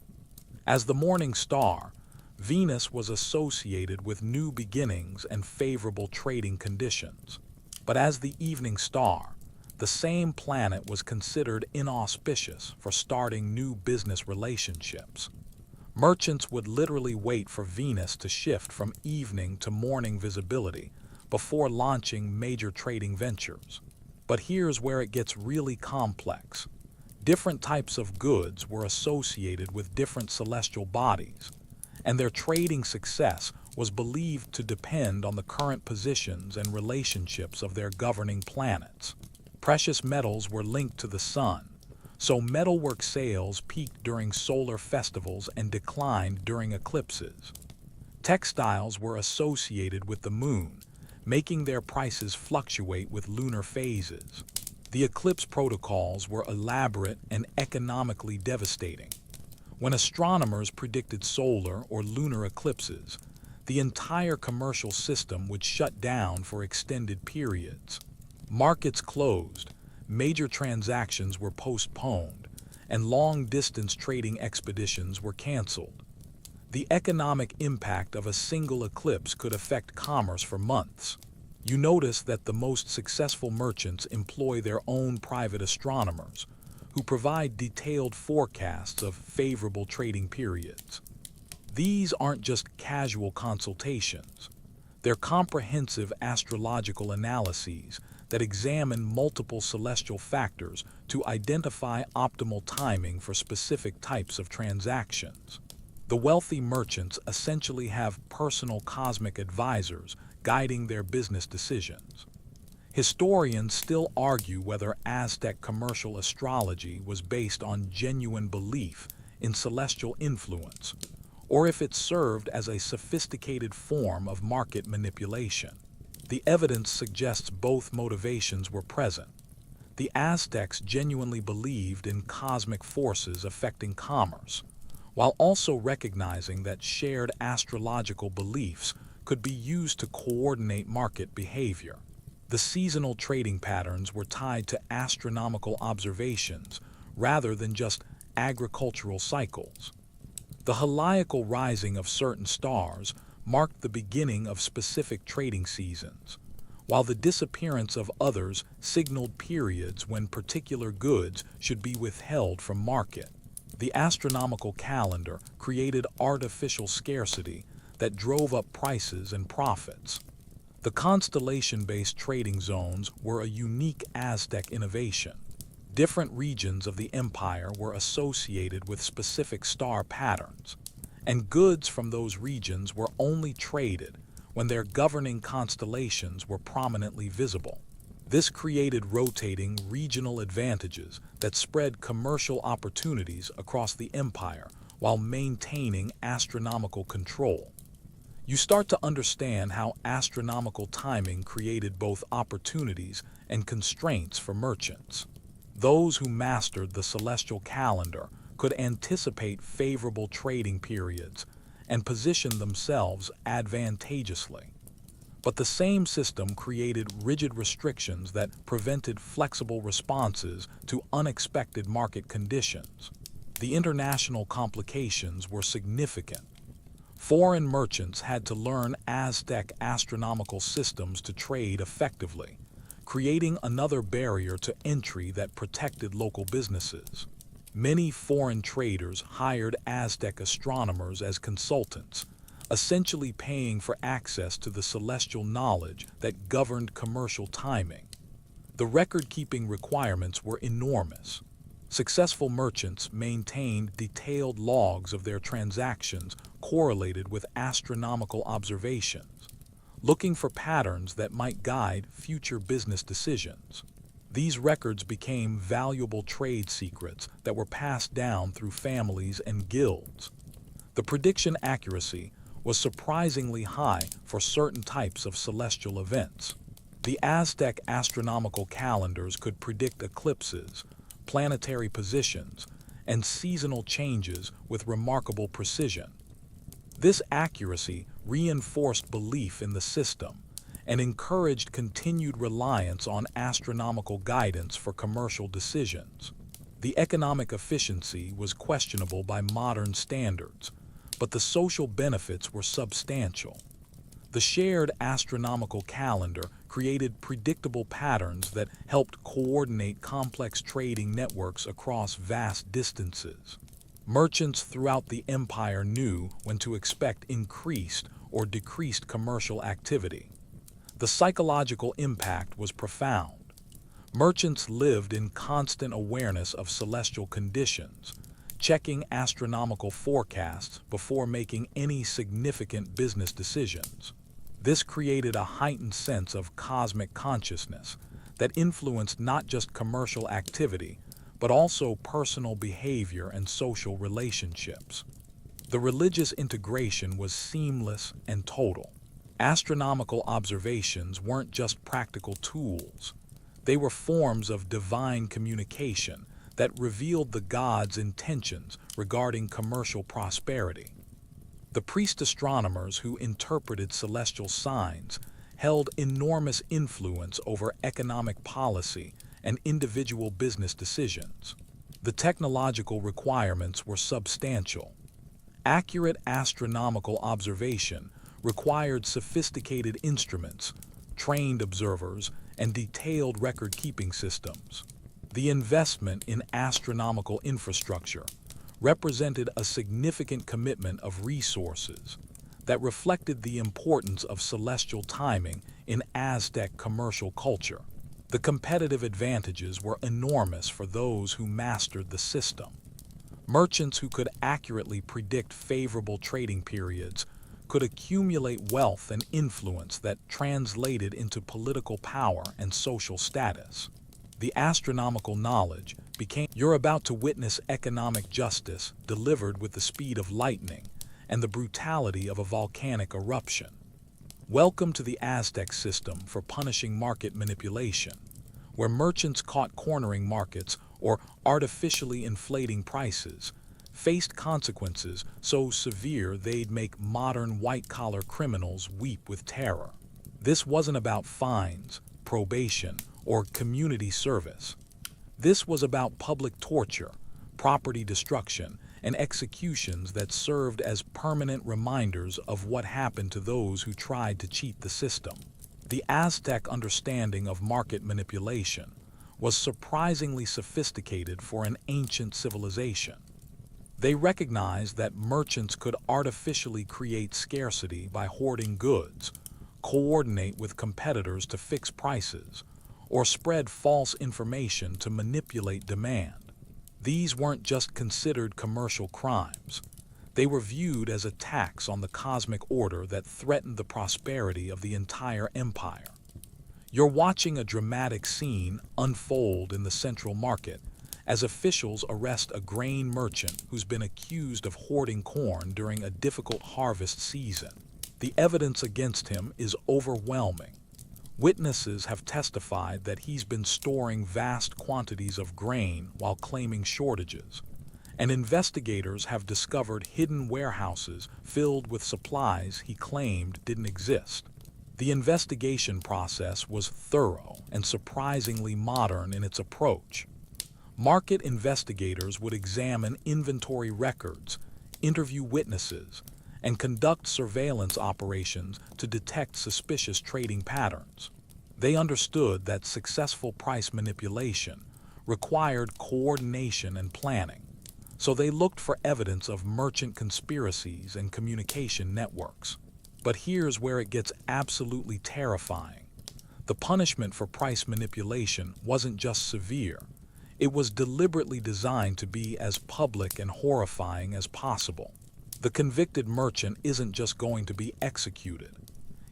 As the morning star, Venus was associated with new beginnings and favorable trading conditions. But as the evening star, the same planet was considered inauspicious for starting new business relationships. Merchants would literally wait for Venus to shift from evening to morning visibility before launching major trading ventures. But here's where it gets really complex. Different types of goods were associated with different celestial bodies, and their trading success was believed to depend on the current positions and relationships of their governing planets. Precious metals were linked to the sun, so metalwork sales peaked during solar festivals and declined during eclipses. Textiles were associated with the moon, making their prices fluctuate with lunar phases. The eclipse protocols were elaborate and economically devastating. When astronomers predicted solar or lunar eclipses, the entire commercial system would shut down for extended periods. Markets closed, major transactions were postponed, and long-distance trading expeditions were canceled. The economic impact of a single eclipse could affect commerce for months. You notice that the most successful merchants employ their own private astronomers, who provide detailed forecasts of favorable trading periods. These aren't just casual consultations. They're comprehensive astrological analyses that examine multiple celestial factors to identify optimal timing for specific types of transactions. The wealthy merchants essentially have personal cosmic advisors guiding their business decisions. Historians still argue whether Aztec commercial astrology was based on genuine belief in celestial influence, or if it served as a sophisticated form of market manipulation. The evidence suggests both motivations were present. The Aztecs genuinely believed in cosmic forces affecting commerce, while also recognizing that shared astrological beliefs could be used to coordinate market behavior. The seasonal trading patterns were tied to astronomical observations rather than just agricultural cycles. The heliacal rising of certain stars marked the beginning of specific trading seasons, while the disappearance of others signaled periods when particular goods should be withheld from market. The astronomical calendar created artificial scarcity that drove up prices and profits. The constellation-based trading zones were a unique Aztec innovation. Different regions of the empire were associated with specific star patterns, and goods from those regions were only traded when their governing constellations were prominently visible. This created rotating regional advantages that spread commercial opportunities across the empire while maintaining astronomical control. You start to understand how astronomical timing created both opportunities and constraints for merchants. Those who mastered the celestial calendar could anticipate favorable trading periods and position themselves advantageously. But the same system created rigid restrictions that prevented flexible responses to unexpected market conditions. The international complications were significant. Foreign merchants had to learn Aztec astronomical systems to trade effectively, creating another barrier to entry that protected local businesses. Many foreign traders hired Aztec astronomers as consultants, essentially paying for access to the celestial knowledge that governed commercial timing. The record-keeping requirements were enormous. Successful merchants maintained detailed logs of their transactions correlated with astronomical observations, looking for patterns that might guide future business decisions. These records became valuable trade secrets that were passed down through families and guilds. The prediction accuracy was surprisingly high for certain types of celestial events. The Aztec astronomical calendars could predict eclipses, planetary positions, and seasonal changes with remarkable precision. This accuracy reinforced belief in the system and encouraged continued reliance on astronomical guidance for commercial decisions. The economic efficiency was questionable by modern standards, but the social benefits were substantial. The shared astronomical calendar created predictable patterns that helped coordinate complex trading networks across vast distances. Merchants throughout the empire knew when to expect increased or decreased commercial activity. The psychological impact was profound. Merchants lived in constant awareness of celestial conditions, checking astronomical forecasts before making any significant business decisions. This created a heightened sense of cosmic consciousness that influenced not just commercial activity, but also personal behavior and social relationships. The religious integration was seamless and total. Astronomical observations weren't just practical tools. They were forms of divine communication that revealed the gods' intentions regarding commercial prosperity. The priest astronomers who interpreted celestial signs held enormous influence over economic policy and individual business decisions. The technological requirements were substantial. Accurate astronomical observation required sophisticated instruments, trained observers, and detailed record-keeping systems. The investment in astronomical infrastructure represented a significant commitment of resources that reflected the importance of celestial timing in Aztec commercial culture. The competitive advantages were enormous for those who mastered the system. Merchants who could accurately predict favorable trading periods could accumulate wealth and influence that translated into political power and social status. The astronomical knowledge became, "You're about to witness economic justice delivered with the speed of lightning and the brutality of a volcanic eruption. Welcome to the Aztec system for punishing market manipulation, where merchants caught cornering markets or artificially inflating prices faced consequences so severe they'd make modern white-collar criminals weep with terror. This wasn't about fines, probation, or community service. This was about public torture, property destruction, and executions that served as permanent reminders of what happened to those who tried to cheat the system." The Aztec understanding of market manipulation was surprisingly sophisticated for an ancient civilization. They recognized that merchants could artificially create scarcity by hoarding goods, coordinate with competitors to fix prices, or spread false information to manipulate demand. These weren't just considered commercial crimes. They were viewed as attacks on the cosmic order that threatened the prosperity of the entire empire. You're watching a dramatic scene unfold in the central market as officials arrest a grain merchant who's been accused of hoarding corn during a difficult harvest season. The evidence against him is overwhelming. Witnesses have testified that he's been storing vast quantities of grain while claiming shortages, and investigators have discovered hidden warehouses filled with supplies he claimed didn't exist. The investigation process was thorough and surprisingly modern in its approach. Market investigators would examine inventory records, interview witnesses, and conduct surveillance operations to detect suspicious trading patterns. They understood that successful price manipulation required coordination and planning, so they looked for evidence of merchant conspiracies and communication networks. But here's where it gets absolutely terrifying. The punishment for price manipulation wasn't just severe. It was deliberately designed to be as public and horrifying as possible. The convicted merchant isn't just going to be executed.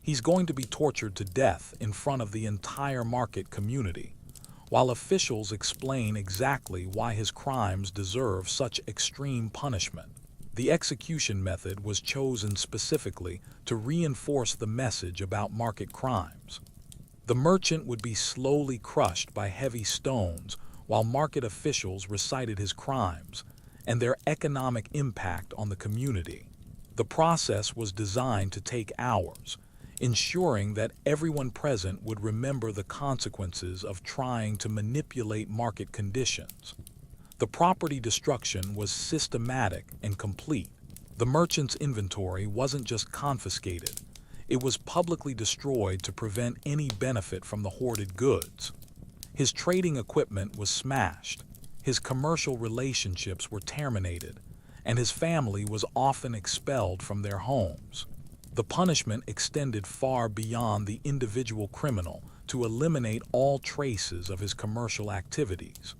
He's going to be tortured to death in front of the entire market community, while officials explain exactly why his crimes deserve such extreme punishment. The execution method was chosen specifically to reinforce the message about market crimes. The merchant would be slowly crushed by heavy stones while market officials recited his crimes and their economic impact on the community. The process was designed to take hours, ensuring that everyone present would remember the consequences of trying to manipulate market conditions. The property destruction was systematic and complete. The merchant's inventory wasn't just confiscated, it was publicly destroyed to prevent any benefit from the hoarded goods. His trading equipment was smashed, his commercial relationships were terminated, and his family was often expelled from their homes. The punishment extended far beyond the individual criminal to eliminate all traces of his commercial activities.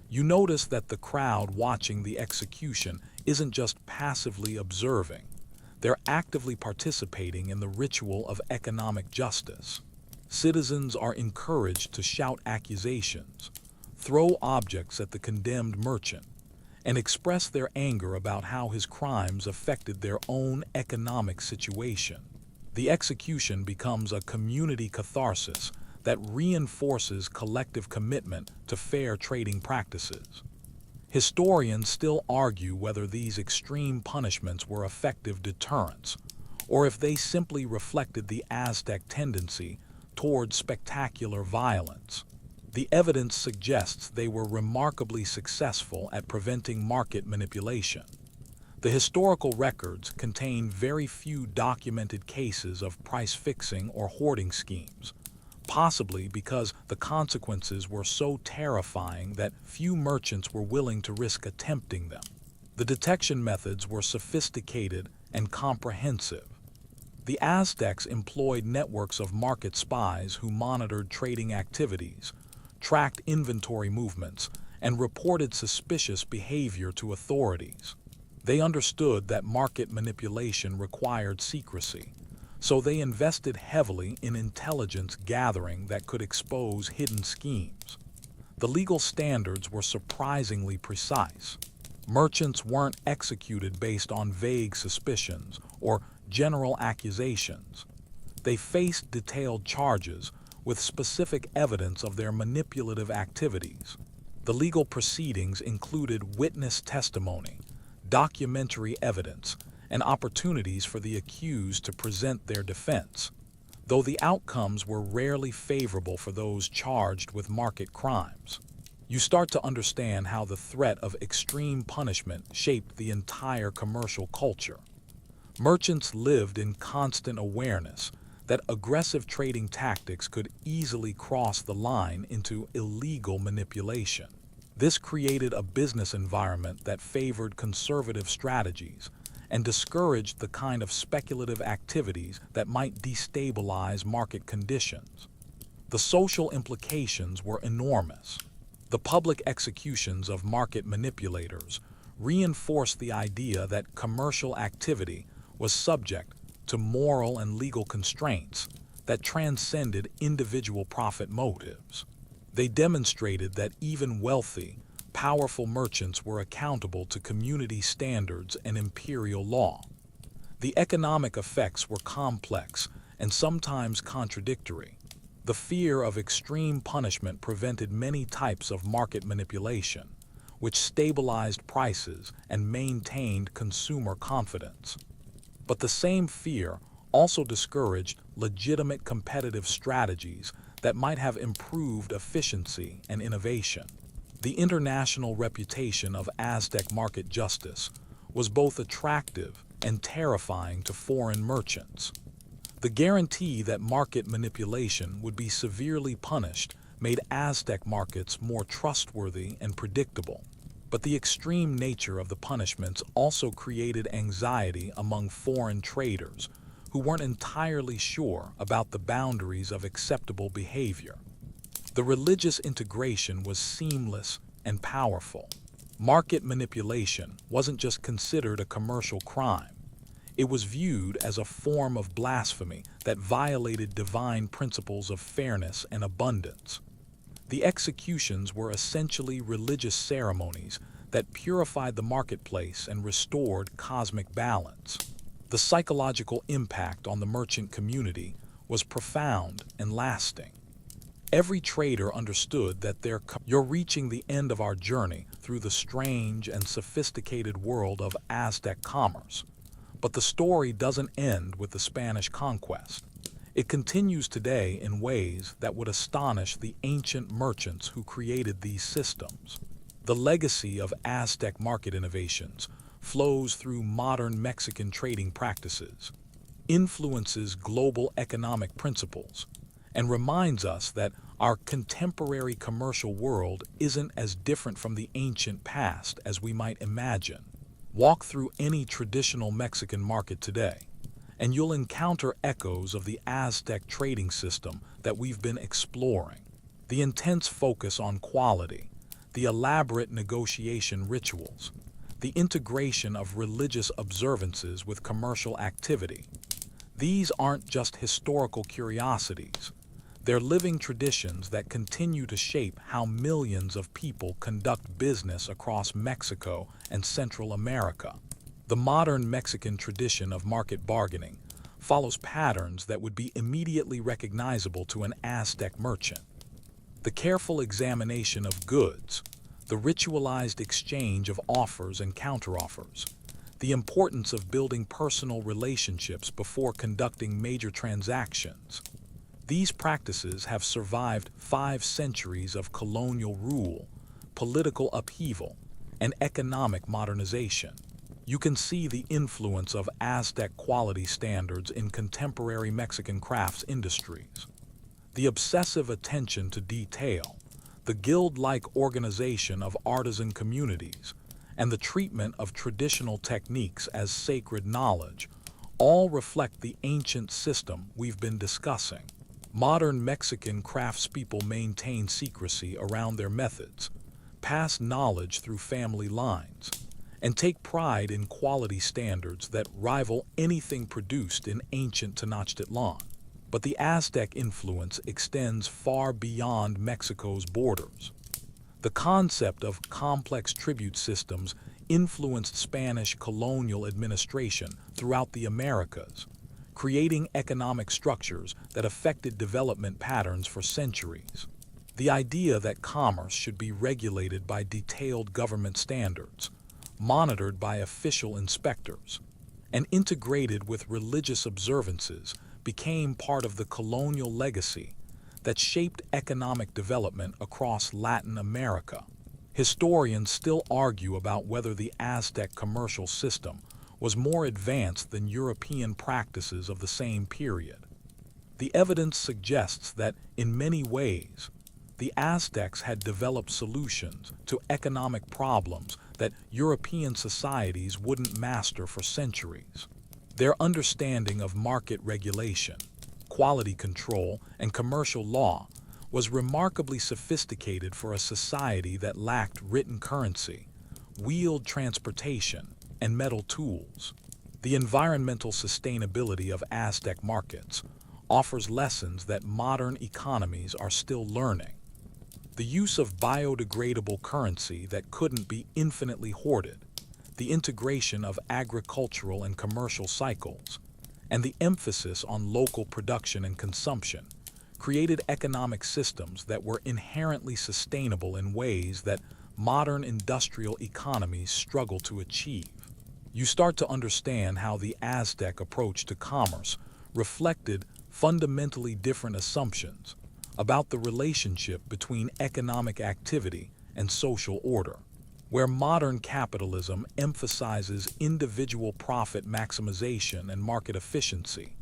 You notice that the crowd watching the execution isn't just passively observing. They're actively participating in the ritual of economic justice. Citizens are encouraged to shout accusations, throw objects at the condemned merchant, and express their anger about how his crimes affected their own economic situation. The execution becomes a community catharsis that reinforces collective commitment to fair trading practices. Historians still argue whether these extreme punishments were effective deterrents, or if they simply reflected the Aztec tendency toward spectacular violence. The evidence suggests they were remarkably successful at preventing market manipulation. The historical records contain very few documented cases of price fixing or hoarding schemes, possibly because the consequences were so terrifying that few merchants were willing to risk attempting them. The detection methods were sophisticated and comprehensive. The Aztecs employed networks of market spies who monitored trading activities, tracked inventory movements, and reported suspicious behavior to authorities. They understood that market manipulation required secrecy, so they invested heavily in intelligence gathering that could expose hidden schemes. The legal standards were surprisingly precise. Merchants weren't executed based on vague suspicions or general accusations. They faced detailed charges with specific evidence of their manipulative activities. The legal proceedings included witness testimony, documentary evidence, and opportunities for the accused to present their defense, though the outcomes were rarely favorable for those charged with market crimes. You start to understand how the threat of extreme punishment shaped the entire commercial culture. Merchants lived in constant awareness that aggressive trading tactics could easily cross the line into illegal manipulation. This created a business environment that favored conservative strategies and discouraged the kind of speculative activities that might destabilize market conditions. The social implications were enormous. The public executions of market manipulators reinforced the idea that commercial activity was subject to moral and legal constraints that transcended individual profit motives. They demonstrated that even wealthy, powerful merchants were accountable to community standards and imperial law. The economic effects were complex and sometimes contradictory. The fear of extreme punishment prevented many types of market manipulation, which stabilized prices and maintained consumer confidence. But the same fear also discouraged legitimate competitive strategies that might have improved efficiency and innovation. The international reputation of Aztec market justice was both attractive and terrifying to foreign merchants. The guarantee that market manipulation would be severely punished made Aztec markets more trustworthy and predictable. But the extreme nature of the punishments also created anxiety among foreign traders who weren't entirely sure about the boundaries of acceptable behavior. The religious integration was seamless and powerful. Market manipulation wasn't just considered a commercial crime. It was viewed as a form of blasphemy that violated divine principles of fairness and abundance. The executions were essentially religious ceremonies that purified the marketplace and restored cosmic balance. The psychological impact on the merchant community was profound and lasting. Every trader understood that you're reaching the end of our journey through the strange and sophisticated world of Aztec commerce. But the story doesn't end with the Spanish conquest. It continues today in ways that would astonish the ancient merchants who created these systems. The legacy of Aztec market innovations flows through modern Mexican trading practices, influences global economic principles, and reminds us that our contemporary commercial world isn't as different from the ancient past as we might imagine. Walk through any traditional Mexican market today, and you'll encounter echoes of the Aztec trading system that we've been exploring. The intense focus on quality, the elaborate negotiation rituals, the integration of religious observances with commercial activity. These aren't just historical curiosities. They're living traditions that continue to shape how millions of people conduct business across Mexico and Central America. The modern Mexican tradition of market bargaining follows patterns that would be immediately recognizable to an Aztec merchant. The careful examination of goods, the ritualized exchange of offers and counteroffers, the importance of building personal relationships before conducting major transactions. These practices have survived 5 centuries of colonial rule, political upheaval, and economic modernization. You can see the influence of Aztec quality standards in contemporary Mexican crafts industries. The obsessive attention to detail, the guild-like organization of artisan communities, and the treatment of traditional techniques as sacred knowledge all reflect the ancient system we've been discussing. Modern Mexican craftspeople maintain secrecy around their methods, pass knowledge through family lines, and take pride in quality standards that rival anything produced in ancient Tenochtitlan. But the Aztec influence extends far beyond Mexico's borders. The concept of complex tribute systems influenced Spanish colonial administration throughout the Americas, creating economic structures that affected development patterns for centuries. The idea that commerce should be regulated by detailed government standards, monitored by official inspectors, and integrated with religious observances became part of the colonial legacy that shaped economic development across Latin America. Historians still argue about whether the Aztec commercial system was more advanced than European practices of the same period. The evidence suggests that, in many ways, the Aztecs had developed solutions to economic problems that European societies wouldn't master for centuries. Their understanding of market regulation, quality control, and commercial law was remarkably sophisticated for a society that lacked written currency, wheeled transportation, and metal tools. The environmental sustainability of Aztec markets offers lessons that modern economies are still learning. The use of biodegradable currency that couldn't be infinitely hoarded, the integration of agricultural and commercial cycles, and the emphasis on local production and consumption created economic systems that were inherently sustainable in ways that modern industrial economies struggle to achieve. You start to understand how the Aztec approach to commerce reflected fundamentally different assumptions about the relationship between economic activity and social order. Where modern capitalism emphasizes individual profit maximization and market efficiency,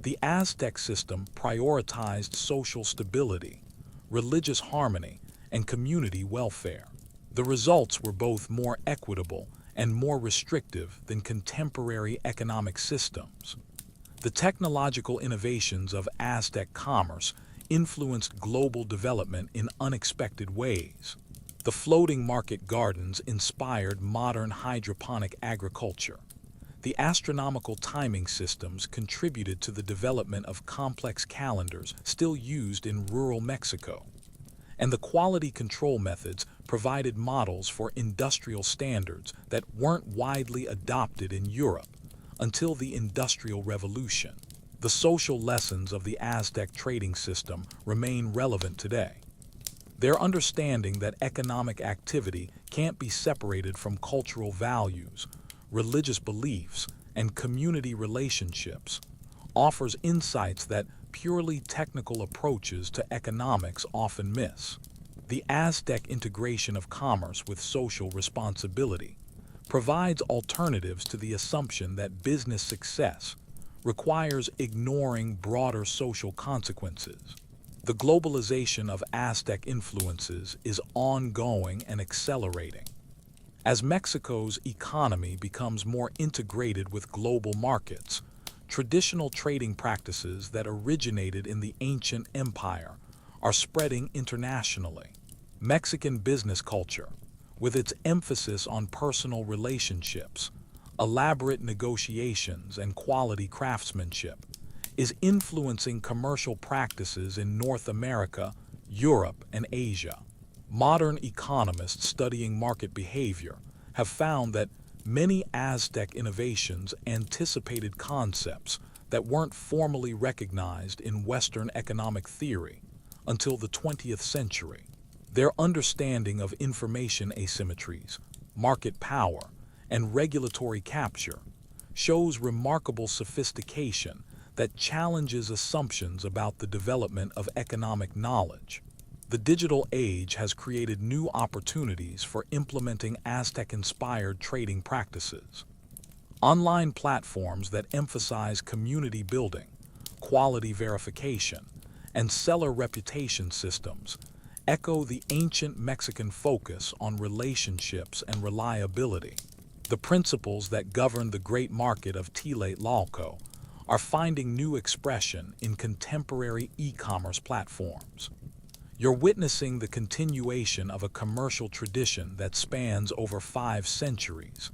the Aztec system prioritized social stability, religious harmony, and community welfare. The results were both more equitable and more restrictive than contemporary economic systems. The technological innovations of Aztec commerce influenced global development in unexpected ways. The floating market gardens inspired modern hydroponic agriculture. The astronomical timing systems contributed to the development of complex calendars still used in rural Mexico. And the quality control methods provided models for industrial standards that weren't widely adopted in Europe until the Industrial Revolution. The social lessons of the Aztec trading system remain relevant today. Their understanding that economic activity can't be separated from cultural values, religious beliefs, and community relationships offers insights that purely technical approaches to economics often miss. The Aztec integration of commerce with social responsibility provides alternatives to the assumption that business success requires ignoring broader social consequences. The globalization of Aztec influences is ongoing and accelerating. As Mexico's economy becomes more integrated with global markets, Traditional trading practices that originated in the ancient empire are spreading internationally. Mexican business culture, with its emphasis on personal relationships, elaborate negotiations, and quality craftsmanship, is influencing commercial practices in North America, Europe, and Asia. Modern economists studying market behavior have found that many Aztec innovations anticipated concepts that weren't formally recognized in Western economic theory until the 20th century. Their understanding of information asymmetries, market power, and regulatory capture shows remarkable sophistication that challenges assumptions about the development of economic knowledge. The digital age has created new opportunities for implementing Aztec-inspired trading practices. Online platforms that emphasize community building, quality verification, and seller reputation systems echo the ancient Mexican focus on relationships and reliability. The principles that govern the great market of Tlatelolco are finding new expression in contemporary e-commerce platforms. You're witnessing the continuation of a commercial tradition that spans over 5 centuries,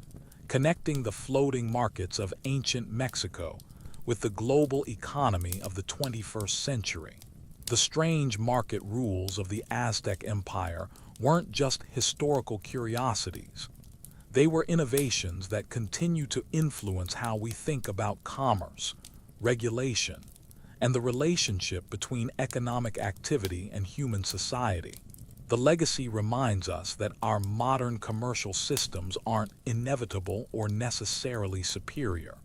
connecting the floating markets of ancient Mexico with the global economy of the 21st century. The strange market rules of the Aztec Empire weren't just historical curiosities. They were innovations that continue to influence how we think about commerce, regulation, and the relationship between economic activity and human society. The legacy reminds us that our modern commercial systems aren't inevitable or necessarily superior.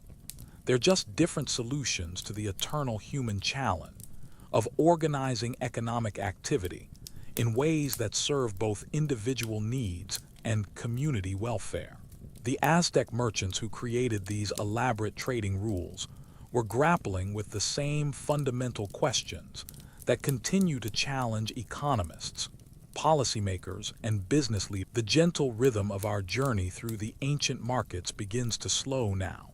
They're just different solutions to the eternal human challenge of organizing economic activity in ways that serve both individual needs and community welfare. The Aztec merchants who created these elaborate trading rules were grappling with the same fundamental questions that continue to challenge economists, policymakers, and business leaders. The gentle rhythm of our journey through the ancient markets begins to slow now,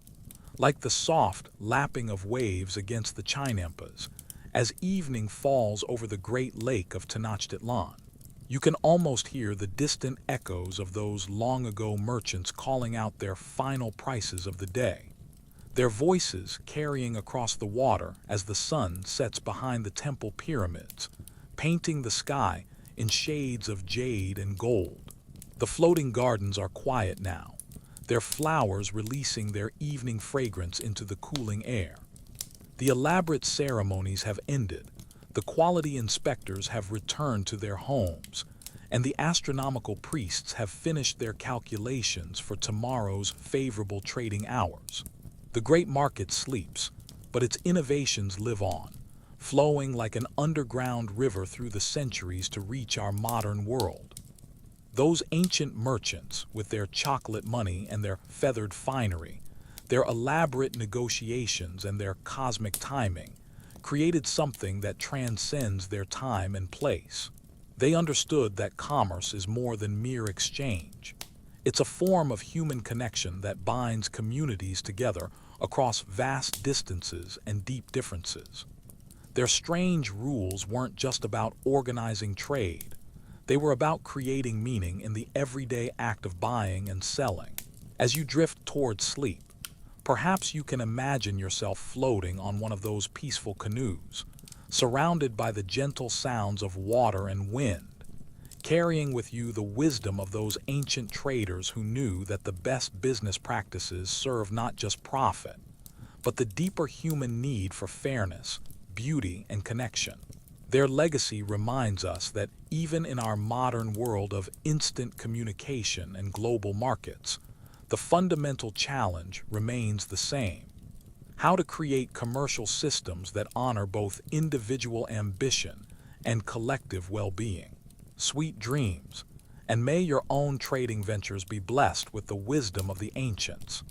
like the soft lapping of waves against the Chinampas as evening falls over the great lake of Tenochtitlan. You can almost hear the distant echoes of those long-ago merchants calling out their final prices of the day, their voices carrying across the water as the sun sets behind the temple pyramids, painting the sky in shades of jade and gold. The floating gardens are quiet now, their flowers releasing their evening fragrance into the cooling air. The elaborate ceremonies have ended, the quality inspectors have returned to their homes, and the astronomical priests have finished their calculations for tomorrow's favorable trading hours. The great market sleeps, but its innovations live on, flowing like an underground river through the centuries to reach our modern world. Those ancient merchants, with their chocolate money and their feathered finery, their elaborate negotiations and their cosmic timing, created something that transcends their time and place. They understood that commerce is more than mere exchange. It's a form of human connection that binds communities together across vast distances and deep differences. Their strange rules weren't just about organizing trade. They were about creating meaning in the everyday act of buying and selling. As you drift toward sleep, perhaps you can imagine yourself floating on one of those peaceful canoes, surrounded by the gentle sounds of water and wind, carrying with you the wisdom of those ancient traders who knew that the best business practices serve not just profit, but the deeper human need for fairness, beauty, and connection. Their legacy reminds us that even in our modern world of instant communication and global markets, the fundamental challenge remains the same: how to create commercial systems that honor both individual ambition and collective well-being. Sweet dreams, and may your own trading ventures be blessed with the wisdom of the ancients.